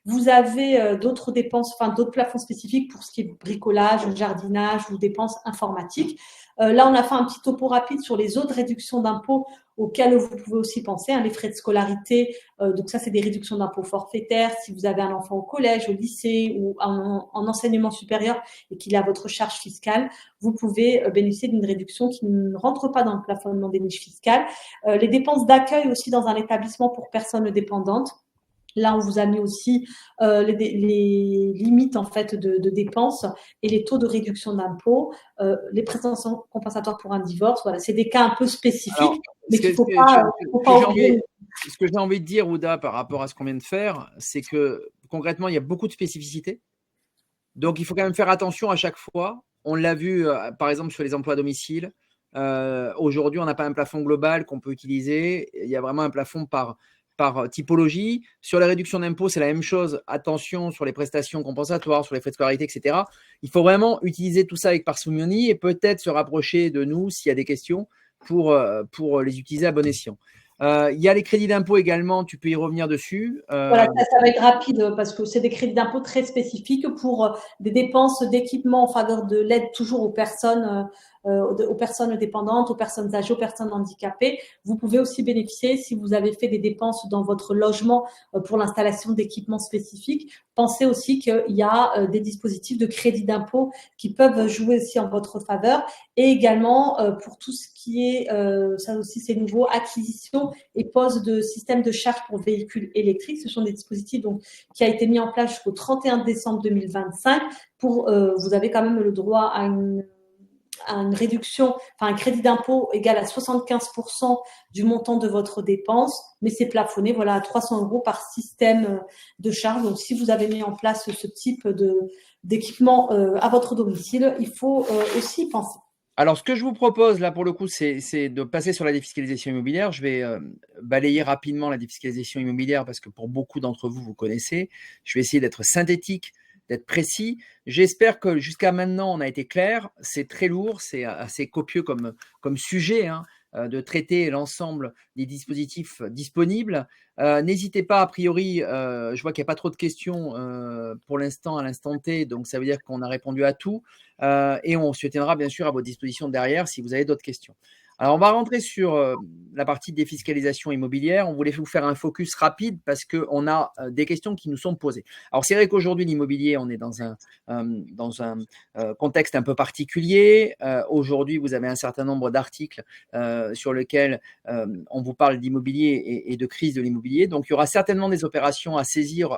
Speaker 2: Vous avez d'autres dépenses, enfin d'autres plafonds spécifiques pour ce qui est bricolage, jardinage ou dépenses informatiques. Là, on a fait un petit topo rapide sur les autres réductions d'impôts auxquelles vous pouvez aussi penser, les frais de scolarité. Donc ça, c'est des réductions d'impôts forfaitaires. Si vous avez un enfant au collège, au lycée ou en enseignement supérieur et qu'il a votre charge fiscale, vous pouvez bénéficier d'une réduction qui ne rentre pas dans le plafonnement des niches fiscales. Les dépenses d'accueil aussi dans un établissement pour personnes dépendantes. Là, on vous a mis aussi les limites en fait de dépenses et les taux de réduction d'impôts, les prestations compensatoires pour un divorce. Voilà, c'est des cas un peu spécifiques,
Speaker 1: Alors,
Speaker 2: mais qu'il ne faut pas oublier.
Speaker 1: Ce que j'ai envie de dire, Ouda, par rapport à ce qu'on vient de faire, c'est que concrètement, il y a beaucoup de spécificités. Donc, il faut quand même faire attention à chaque fois. On l'a vu, par exemple, sur les emplois à domicile. Aujourd'hui, on n'a pas un plafond global qu'on peut utiliser. Il y a vraiment un plafond par typologie. Sur la réduction d'impôt, c'est la même chose. Attention sur les prestations compensatoires, sur les frais de scolarité, etc. Il faut vraiment utiliser tout ça avec parcimonie et peut-être se rapprocher de nous s'il y a des questions pour les utiliser à bon escient. Il y a les crédits d'impôt également, tu peux y revenir dessus.
Speaker 2: Voilà, ça va être rapide parce que c'est des crédits d'impôt très spécifiques pour des dépenses d'équipement en faveur de l'aide toujours aux personnes dépendantes, aux personnes âgées, aux personnes handicapées. Vous pouvez aussi bénéficier, si vous avez fait des dépenses dans votre logement pour l'installation d'équipements spécifiques, pensez aussi qu'il y a des dispositifs de crédit d'impôt qui peuvent jouer aussi en votre faveur et également pour tout ce qui est, ça aussi c'est nouveau, acquisition et pose de systèmes de charge pour véhicules électriques. Ce sont des dispositifs donc, qui a été mis en place jusqu'au 31 décembre 2025. Vous avez quand même le droit à une réduction, enfin un crédit d'impôt égal à 75% du montant de votre dépense, mais c'est plafonné voilà, à 300 € par système de charge. Donc, si vous avez mis en place ce type d'équipement à votre domicile, il faut aussi y penser.
Speaker 1: Alors, ce que je vous propose, là, pour le coup, c'est de passer sur la défiscalisation immobilière. Je vais balayer rapidement la défiscalisation immobilière parce que pour beaucoup d'entre vous, vous connaissez. Je vais essayer d'être synthétique, d'être précis. J'espère que jusqu'à maintenant, on a été clair. C'est très lourd, c'est assez copieux comme sujet, de traiter l'ensemble des dispositifs disponibles. N'hésitez pas, a priori, je vois qu'il n'y a pas trop de questions pour l'instant, à l'instant T, donc ça veut dire qu'on a répondu à tout. Et on se tiendra bien sûr à votre disposition derrière si vous avez d'autres questions. Alors, on va rentrer sur la partie défiscalisation immobilière. On voulait vous faire un focus rapide parce qu'on a des questions qui nous sont posées. Alors, c'est vrai qu'aujourd'hui, l'immobilier, on est dans un contexte un peu particulier. Aujourd'hui, vous avez un certain nombre d'articles sur lesquels on vous parle d'immobilier et de crise de l'immobilier. Donc, il y aura certainement des opérations à saisir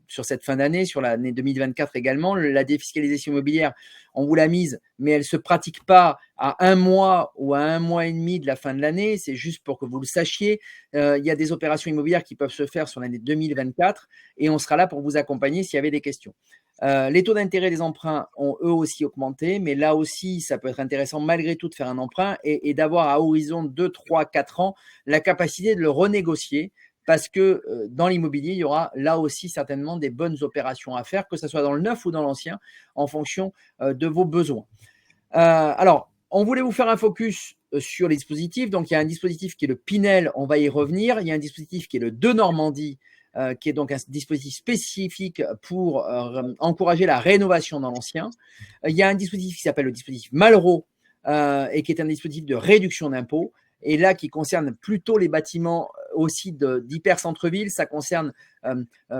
Speaker 1: sur cette fin d'année, sur l'année 2024 également. La défiscalisation immobilière, on vous l'a mise, mais elle ne se pratique pas à un mois ou à un mois et demi de la fin de l'année. C'est juste pour que vous le sachiez. Il y a des opérations immobilières qui peuvent se faire sur l'année 2024 et on sera là pour vous accompagner s'il y avait des questions. Les taux d'intérêt des emprunts ont eux aussi augmenté, mais là aussi, ça peut être intéressant malgré tout de faire un emprunt et d'avoir à horizon 2, 3, 4 ans la capacité de le renégocier. Parce que dans l'immobilier, il y aura là aussi certainement des bonnes opérations à faire, que ce soit dans le neuf ou dans l'ancien, en fonction de vos besoins. Alors, on voulait vous faire un focus sur les dispositifs. Donc, il y a un dispositif qui est le Pinel, on va y revenir. Il y a un dispositif qui est le De Normandie, qui est donc un dispositif spécifique pour encourager la rénovation dans l'ancien. Il y a un dispositif qui s'appelle le dispositif Malraux, et qui est un dispositif de réduction d'impôts. Et là, qui concerne plutôt les bâtiments aussi d'hyper-centre-ville, ça concerne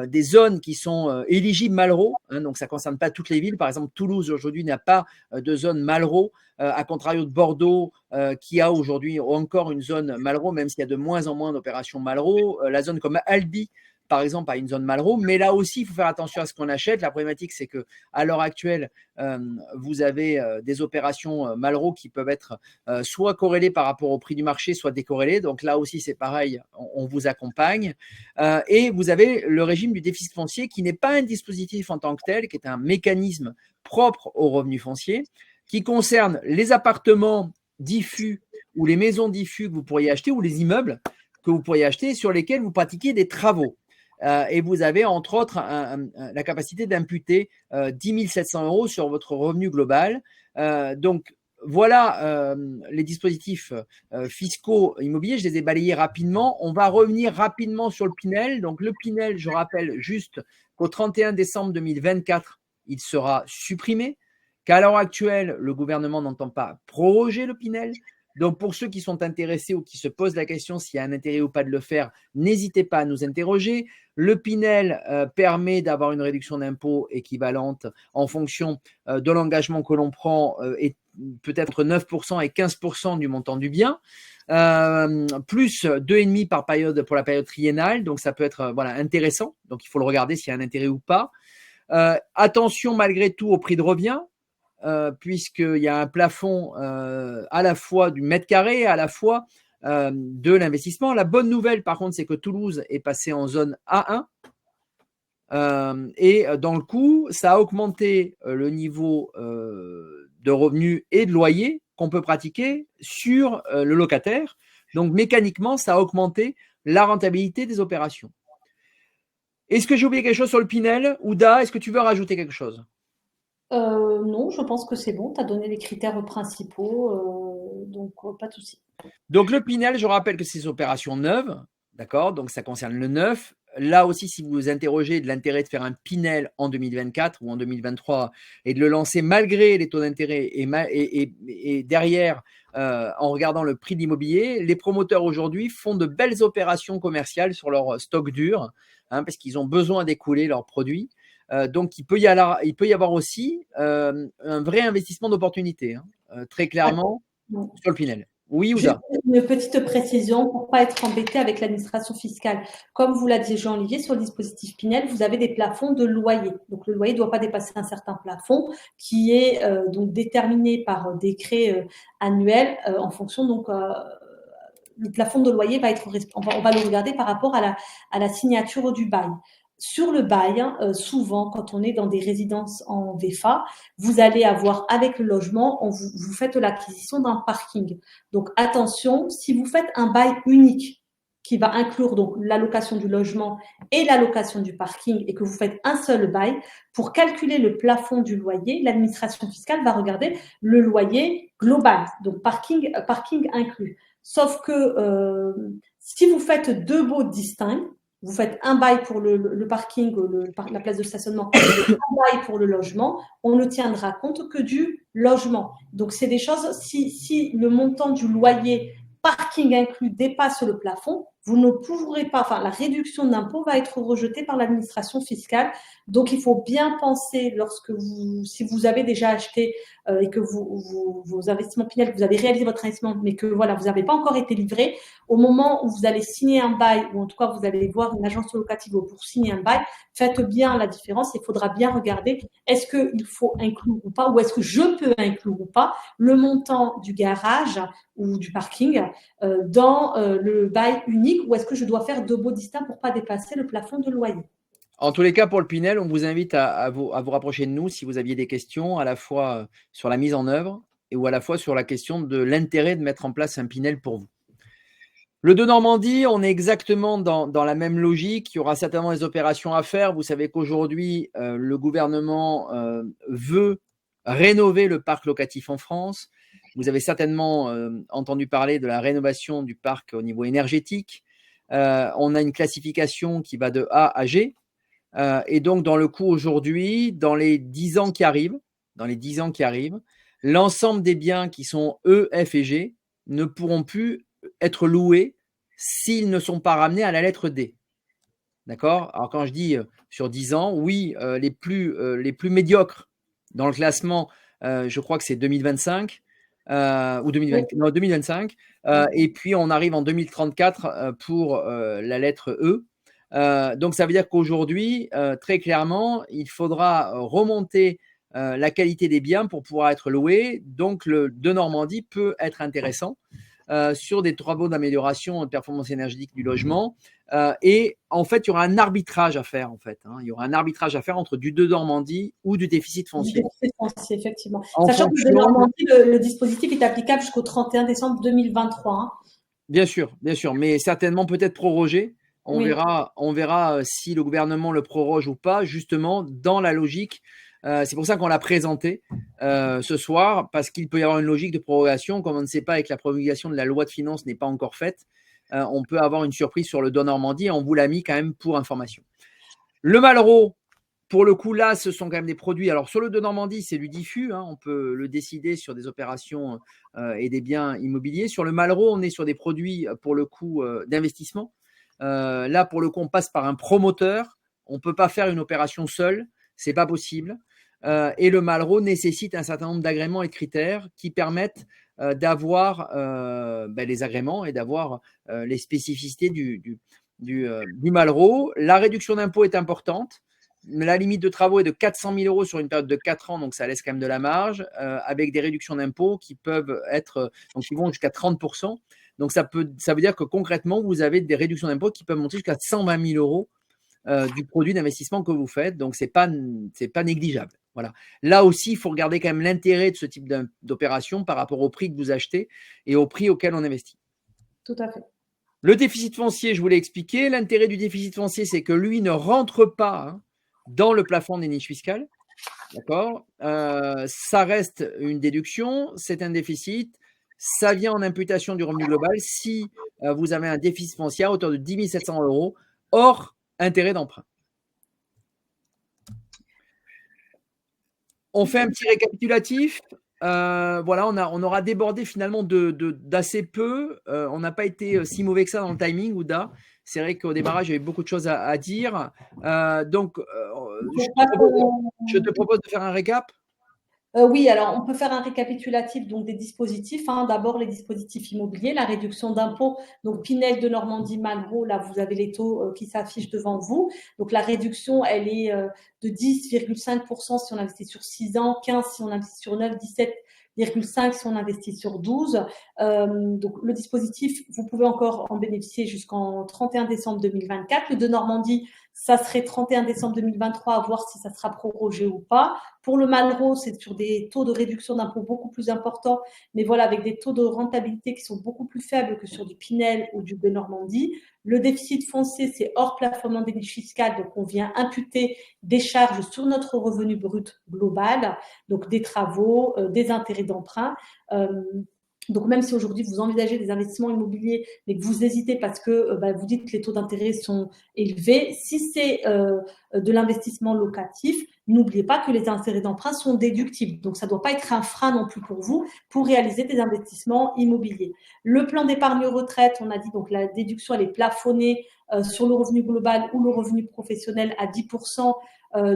Speaker 1: des zones qui sont éligibles Malraux, hein, donc ça ne concerne pas toutes les villes. Par exemple, Toulouse aujourd'hui n'a pas de zone Malraux, à contrario de Bordeaux, qui a aujourd'hui encore une zone Malraux, même s'il y a de moins en moins d'opérations Malraux. La zone comme Albi, par exemple, a une zone Malraux, mais là aussi, il faut faire attention à ce qu'on achète. La problématique, c'est qu'à l'heure actuelle, vous avez des opérations Malraux qui peuvent être soit corrélées par rapport au prix du marché, soit décorrélées. Donc là aussi, c'est pareil, on vous accompagne. Et vous avez le régime du déficit foncier qui n'est pas un dispositif en tant que tel, qui est un mécanisme propre aux revenus fonciers, qui concerne les appartements diffus ou les maisons diffus que vous pourriez acheter ou les immeubles que vous pourriez acheter sur lesquels vous pratiquez des travaux. Et vous avez entre autres la capacité d'imputer 10 700 € sur votre revenu global. Donc voilà les dispositifs fiscaux immobiliers, je les ai balayés rapidement. On va revenir rapidement sur le Pinel. Donc le Pinel, je rappelle juste qu'au 31 décembre 2024, il sera supprimé, qu'à l'heure actuelle, le gouvernement n'entend pas proroger le Pinel. Donc, pour ceux qui sont intéressés ou qui se posent la question s'il y a un intérêt ou pas de le faire, n'hésitez pas à nous interroger. Le Pinel permet d'avoir une réduction d'impôt équivalente en fonction de l'engagement que l'on prend et peut-être 9% et 15% du montant du bien, plus 2,5 par période pour la période triennale. Donc, ça peut être voilà, intéressant. Donc, il faut le regarder s'il y a un intérêt ou pas. Attention malgré tout au prix de revient. Puisqu'il y a un plafond à la fois du mètre carré, à la fois de l'investissement. La bonne nouvelle, par contre, c'est que Toulouse est passé en zone A1. Et dans le coup, ça a augmenté le niveau de revenus et de loyer qu'on peut pratiquer sur le locataire. Donc, mécaniquement, ça a augmenté la rentabilité des opérations. Est-ce que j'ai oublié quelque chose sur le Pinel? Ouda, est-ce que tu veux rajouter quelque chose?
Speaker 2: Non, je pense que c'est bon. Tu as donné les critères principaux, donc pas de souci.
Speaker 1: Donc le Pinel, je rappelle que c'est des opérations neuves, d'accord? Donc ça concerne le neuf. Là aussi, si vous vous interrogez de l'intérêt de faire un Pinel en 2024 ou en 2023 et de le lancer malgré les taux d'intérêt et derrière, en regardant le prix de l'immobilier, les promoteurs aujourd'hui font de belles opérations commerciales sur leur stock dur, hein, parce qu'ils ont besoin d'écouler leurs produits. Donc il peut y avoir aussi un vrai investissement d'opportunité, hein, très clairement sur le Pinel. Oui,
Speaker 2: Juste
Speaker 1: Ouda?
Speaker 2: une petite précision pour ne pas être embêté avec l'administration fiscale. Comme vous l'a dit Jean-Olivier, sur le dispositif Pinel, vous avez des plafonds de loyer. Donc, le loyer ne doit pas dépasser un certain plafond qui est donc déterminé par décret annuel en fonction. Donc, le plafond de loyer va être, on va le regarder par rapport à la signature du bail. Sur le bail, souvent, quand on est dans des résidences en VFA, vous allez avoir avec le logement, vous faites l'acquisition d'un parking. Donc attention, si vous faites un bail unique qui va inclure donc l'allocation du logement et l'allocation du parking et que vous faites un seul bail, pour calculer le plafond du loyer, l'administration fiscale va regarder le loyer global, donc parking inclus. Sauf que si vous faites deux baux distincts, vous faites un bail pour le parking, la place de stationnement, et un bail pour le logement, on ne tiendra compte que du logement. Donc, c'est des choses, si le montant du loyer parking inclus dépasse le plafond, vous ne pourrez pas, enfin, la réduction d'impôt va être rejetée par l'administration fiscale. Donc, il faut bien penser si vous avez déjà acheté et que vos investissements Pinel, vous avez réalisé votre investissement, mais que voilà, vous n'avez pas encore été livré, au moment où vous allez signer un bail, ou en tout cas, vous allez voir une agence locative pour signer un bail, faites bien la différence. Il faudra bien regarder est-ce qu'il faut inclure ou pas, ou est-ce que je peux inclure ou pas le montant du garage ou du parking dans le bail unique, ou est-ce que je dois faire deux baux distincts pour ne pas dépasser le plafond de loyer.
Speaker 1: En tous les cas, pour le Pinel, on vous invite à vous rapprocher de nous si vous aviez des questions à la fois sur la mise en œuvre ou à la fois sur la question de l'intérêt de mettre en place un Pinel pour vous. Le de Normandie, on est exactement dans la même logique. Il y aura certainement des opérations à faire. Vous savez qu'aujourd'hui, le gouvernement veut rénover le parc locatif en France. Vous avez certainement entendu parler de la rénovation du parc au niveau énergétique. On a une classification qui va de A à G. Et donc, dans le coup aujourd'hui, dans les 10 ans qui arrivent, L'ensemble des biens qui sont E, F et G ne pourront plus être loués s'ils ne sont pas ramenés à la lettre D. D'accord? Alors quand je dis sur 10 ans, oui, les plus médiocres dans le classement, je crois que c'est 2025 ou 2020,
Speaker 2: Oui.
Speaker 1: non, 2025. Et puis on arrive en 2034 pour la lettre E. Donc ça veut dire qu'aujourd'hui, très clairement, il faudra remonter la qualité des biens pour pouvoir être loué. Donc le de Normandie peut être intéressant sur des travaux d'amélioration de performance énergétique du logement. Et en fait, il y aura un arbitrage à faire. En fait, hein. Il y aura un arbitrage à faire entre du de Normandie ou du déficit
Speaker 2: Du
Speaker 1: foncier.
Speaker 2: déficit foncier, effectivement.
Speaker 1: En
Speaker 2: Sachant que de
Speaker 1: fonction,
Speaker 2: Normandie, le dispositif est applicable jusqu'au 31 décembre 2023. Hein.
Speaker 1: bien sûr, mais certainement peut-être prorogé.
Speaker 2: Oui,
Speaker 1: On verra si le gouvernement le proroge ou pas, justement, dans la logique. C'est pour ça qu'on l'a présenté ce soir, parce qu'il peut y avoir une logique de prorogation. Comme on ne sait pas et que la promulgation de la loi de finances n'est pas encore faite, on peut avoir une surprise sur le don Normandie et on vous l'a mis quand même pour information. Le Malraux, pour le coup, là, ce sont quand même des produits. Alors, sur le de Normandie, c'est du diffus. Hein, on peut le décider sur des opérations et des biens immobiliers. Sur le Malraux, on est sur des produits, pour le coup, d'investissement. Là, pour le coup, on passe par un promoteur. On ne peut pas faire une opération seule. Ce n'est pas possible. Et le Malraux nécessite un certain nombre d'agréments et de critères qui permettent d'avoir les agréments et d'avoir les spécificités du Malraux. La réduction d'impôt est importante. La limite de travaux est de 400 000 euros sur une période de 4 ans, donc ça laisse quand même de la marge, avec des réductions d'impôts qui peuvent être, donc qui vont jusqu'à 30%. Donc ça veut dire que concrètement, vous avez des réductions d'impôts qui peuvent monter jusqu'à 120 000 euros du produit d'investissement que vous faites. Donc c'est pas négligeable. Voilà. Là aussi, il faut regarder quand même l'intérêt de ce type d'opération par rapport au prix que vous achetez et au prix auquel on investit.
Speaker 2: tout à fait.
Speaker 1: Le déficit foncier, je vous l'ai expliqué. L'intérêt du déficit foncier, c'est que lui ne rentre pas dans le plafond des niches fiscales. D'accord? Ça reste une déduction, c'est un déficit. Ça vient en imputation du revenu global si vous avez un déficit foncier à hauteur de 10 700 euros hors intérêt d'emprunt. On fait un petit récapitulatif. Voilà, on aura débordé finalement d'assez peu. On n'a pas été si mauvais que ça dans le timing, Ouda. C'est vrai qu'au démarrage, j'avais beaucoup de choses à dire. Donc, je te propose de faire un récap.
Speaker 2: Oui, alors on peut faire un récapitulatif donc des dispositifs. Hein. D'abord, les dispositifs immobiliers, la réduction d'impôts. Donc, Pinel de Normandie, Malraux, là, vous avez les taux qui s'affichent devant vous. Donc, la réduction, elle est de 10,5% si on investit sur 6 ans, 15 si on investit sur 9, 17,5 si on investit sur 12. Donc, le dispositif, vous pouvez encore en bénéficier jusqu'en 31 décembre 2024. Le de Normandie, ça serait 31 décembre 2023, à voir si ça sera prorogé ou pas. Pour le Malraux, c'est sur des taux de réduction d'impôts beaucoup plus importants, mais voilà, avec des taux de rentabilité qui sont beaucoup plus faibles que sur du Pinel ou du de Normandie. Le déficit foncier, c'est hors plafonnement des niches fiscales, donc on vient imputer des charges sur notre revenu brut global, donc des travaux, des intérêts d'emprunt. Donc, même si aujourd'hui vous envisagez des investissements immobiliers, mais que vous hésitez parce que vous dites que les taux d'intérêt sont élevés, si c'est de l'investissement locatif, n'oubliez pas que les intérêts d'emprunt sont déductibles. Donc, ça ne doit pas être un frein non plus pour vous pour réaliser des investissements immobiliers. Le plan d'épargne retraite, on a dit, donc la déduction, elle est plafonnée sur le revenu global ou le revenu professionnel à 10%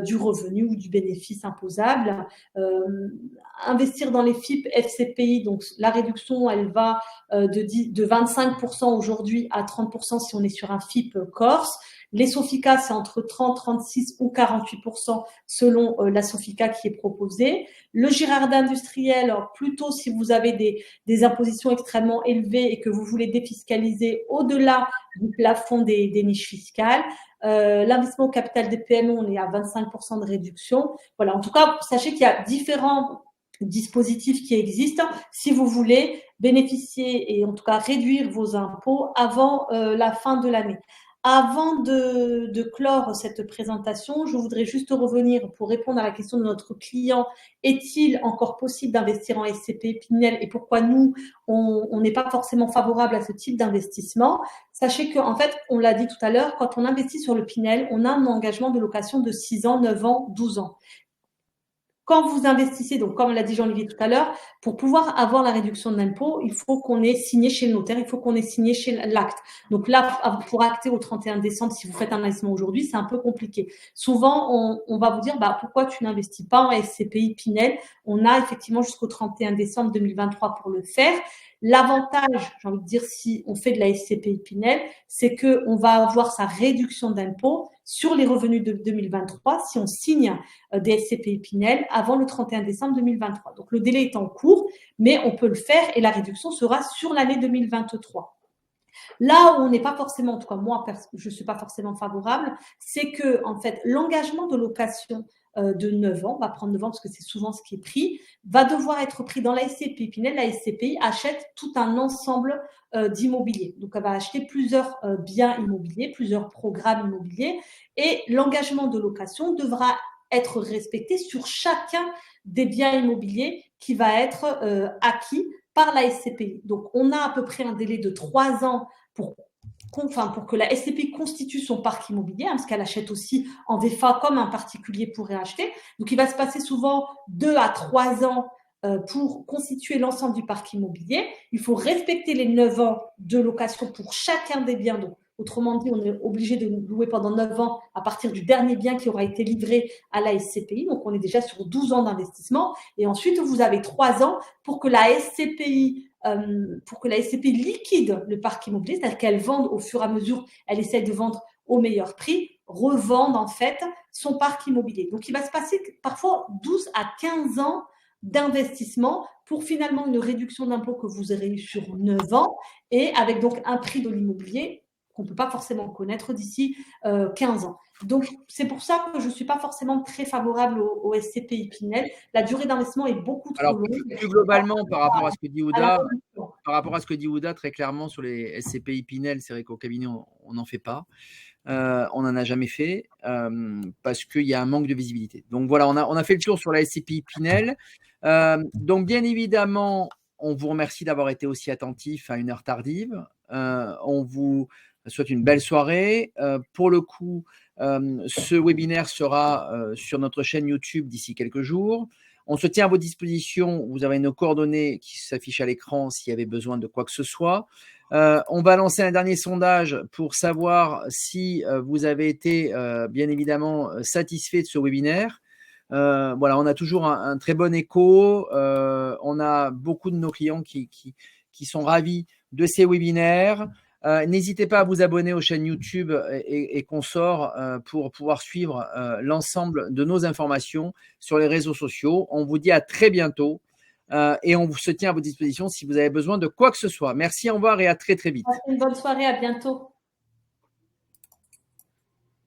Speaker 2: du revenu ou du bénéfice imposable. Investir dans les FIP FCPI, donc la réduction, elle va de 25% aujourd'hui à 30% si on est sur un FIP Corse. Les Sofica, c'est entre 30, 36 ou 48% selon la Sofica qui est proposée. Le Girardin industriel, alors plutôt si vous avez des impositions extrêmement élevées et que vous voulez défiscaliser au-delà du plafond des niches fiscales. L'investissement au capital des PME, on est à 25% de réduction. Voilà, en tout cas, sachez qu'il y a différents dispositifs qui existent si vous voulez bénéficier et en tout cas réduire vos impôts avant la fin de l'année. Avant de clore cette présentation, je voudrais juste revenir pour répondre à la question de notre client. Est-il encore possible d'investir en SCP Pinel et pourquoi nous, on n'est pas forcément favorable à ce type d'investissement? Sachez qu'en fait, on l'a dit tout à l'heure, quand on investit sur le Pinel, on a un engagement de location de 6 ans, 9 ans, 12 ans. quand vous investissez, donc comme l'a dit Jean-Olivier tout à l'heure, pour pouvoir avoir la réduction d'impôt, il faut qu'on ait signé chez le notaire, il faut qu'on ait signé chez l'acte. Donc là, pour acter au 31 décembre, si vous faites un investissement aujourd'hui, c'est un peu compliqué. Souvent, on va vous dire, pourquoi tu n'investis pas en SCPI Pinel? On a effectivement jusqu'au 31 décembre 2023 pour le faire. L'avantage, j'ai envie de dire, si on fait de la SCPI Pinel, c'est qu'on va avoir sa réduction d'impôt sur les revenus de 2023 si on signe des SCPI Pinel avant le 31 décembre 2023. Donc, le délai est en cours, mais on peut le faire et la réduction sera sur l'année 2023. Là où on n'est pas forcément, en tout cas moi, je ne suis pas forcément favorable, c'est que en fait, l'engagement de location de 9 ans, on va prendre 9 ans parce que c'est souvent ce qui est pris, va devoir être pris dans la SCPI Pinel. La SCPI achète tout un ensemble d'immobilier. Donc, elle va acheter plusieurs biens immobiliers, plusieurs programmes immobiliers et l'engagement de location devra être respecté sur chacun des biens immobiliers qui va être acquis par la SCPI. Donc, on a à peu près un délai de 3 ans pour que la SCPI constitue son parc immobilier, parce qu'elle achète aussi en VFA comme un particulier pourrait acheter. Donc, il va se passer souvent 2 à 3 ans pour constituer l'ensemble du parc immobilier. Il faut respecter les 9 ans de location pour chacun des biens. Donc, autrement dit, on est obligé de louer pendant 9 ans à partir du dernier bien qui aura été livré à la SCPI. Donc, on est déjà sur 12 ans d'investissement. Et ensuite, vous avez 3 ans pour que la SCPI liquide le parc immobilier, c'est-à-dire qu'elle vende au fur et à mesure, elle essaie de vendre au meilleur prix, revende en fait son parc immobilier. Donc, il va se passer parfois 12 à 15 ans d'investissement pour finalement une réduction d'impôt que vous aurez eu sur 9 ans et avec donc un prix de l'immobilier qu'on ne peut pas forcément connaître d'ici 15 ans. Donc, c'est pour ça que je ne suis pas forcément très favorable au SCPI Pinel. La durée d'investissement est beaucoup trop
Speaker 1: Alors,
Speaker 2: longue.
Speaker 1: plus globalement, par rapport à ce que dit Ouda, très clairement sur les SCPI Pinel, c'est vrai qu'au cabinet, on n'en fait pas. On n'en a jamais fait parce qu'il y a un manque de visibilité. Donc voilà, on a fait le tour sur la SCPI Pinel. Donc bien évidemment, on vous remercie d'avoir été aussi attentif à une heure tardive. On vous souhaite une belle soirée. Pour le coup, ce webinaire sera sur notre chaîne YouTube d'ici quelques jours. On se tient à vos dispositions. Vous avez nos coordonnées qui s'affichent à l'écran s'il y avait besoin de quoi que ce soit. On va lancer un dernier sondage pour savoir si vous avez été bien évidemment satisfait de ce webinaire. Voilà, on a toujours un très bon écho. On a beaucoup de nos clients qui sont ravis de ces webinaires. N'hésitez pas à vous abonner aux chaînes YouTube et consorts pour pouvoir suivre l'ensemble de nos informations sur les réseaux sociaux. On vous dit à très bientôt et on se tient à votre disposition si vous avez besoin de quoi que ce soit. Merci, au revoir et à très très vite.
Speaker 2: Passez une bonne soirée, à bientôt.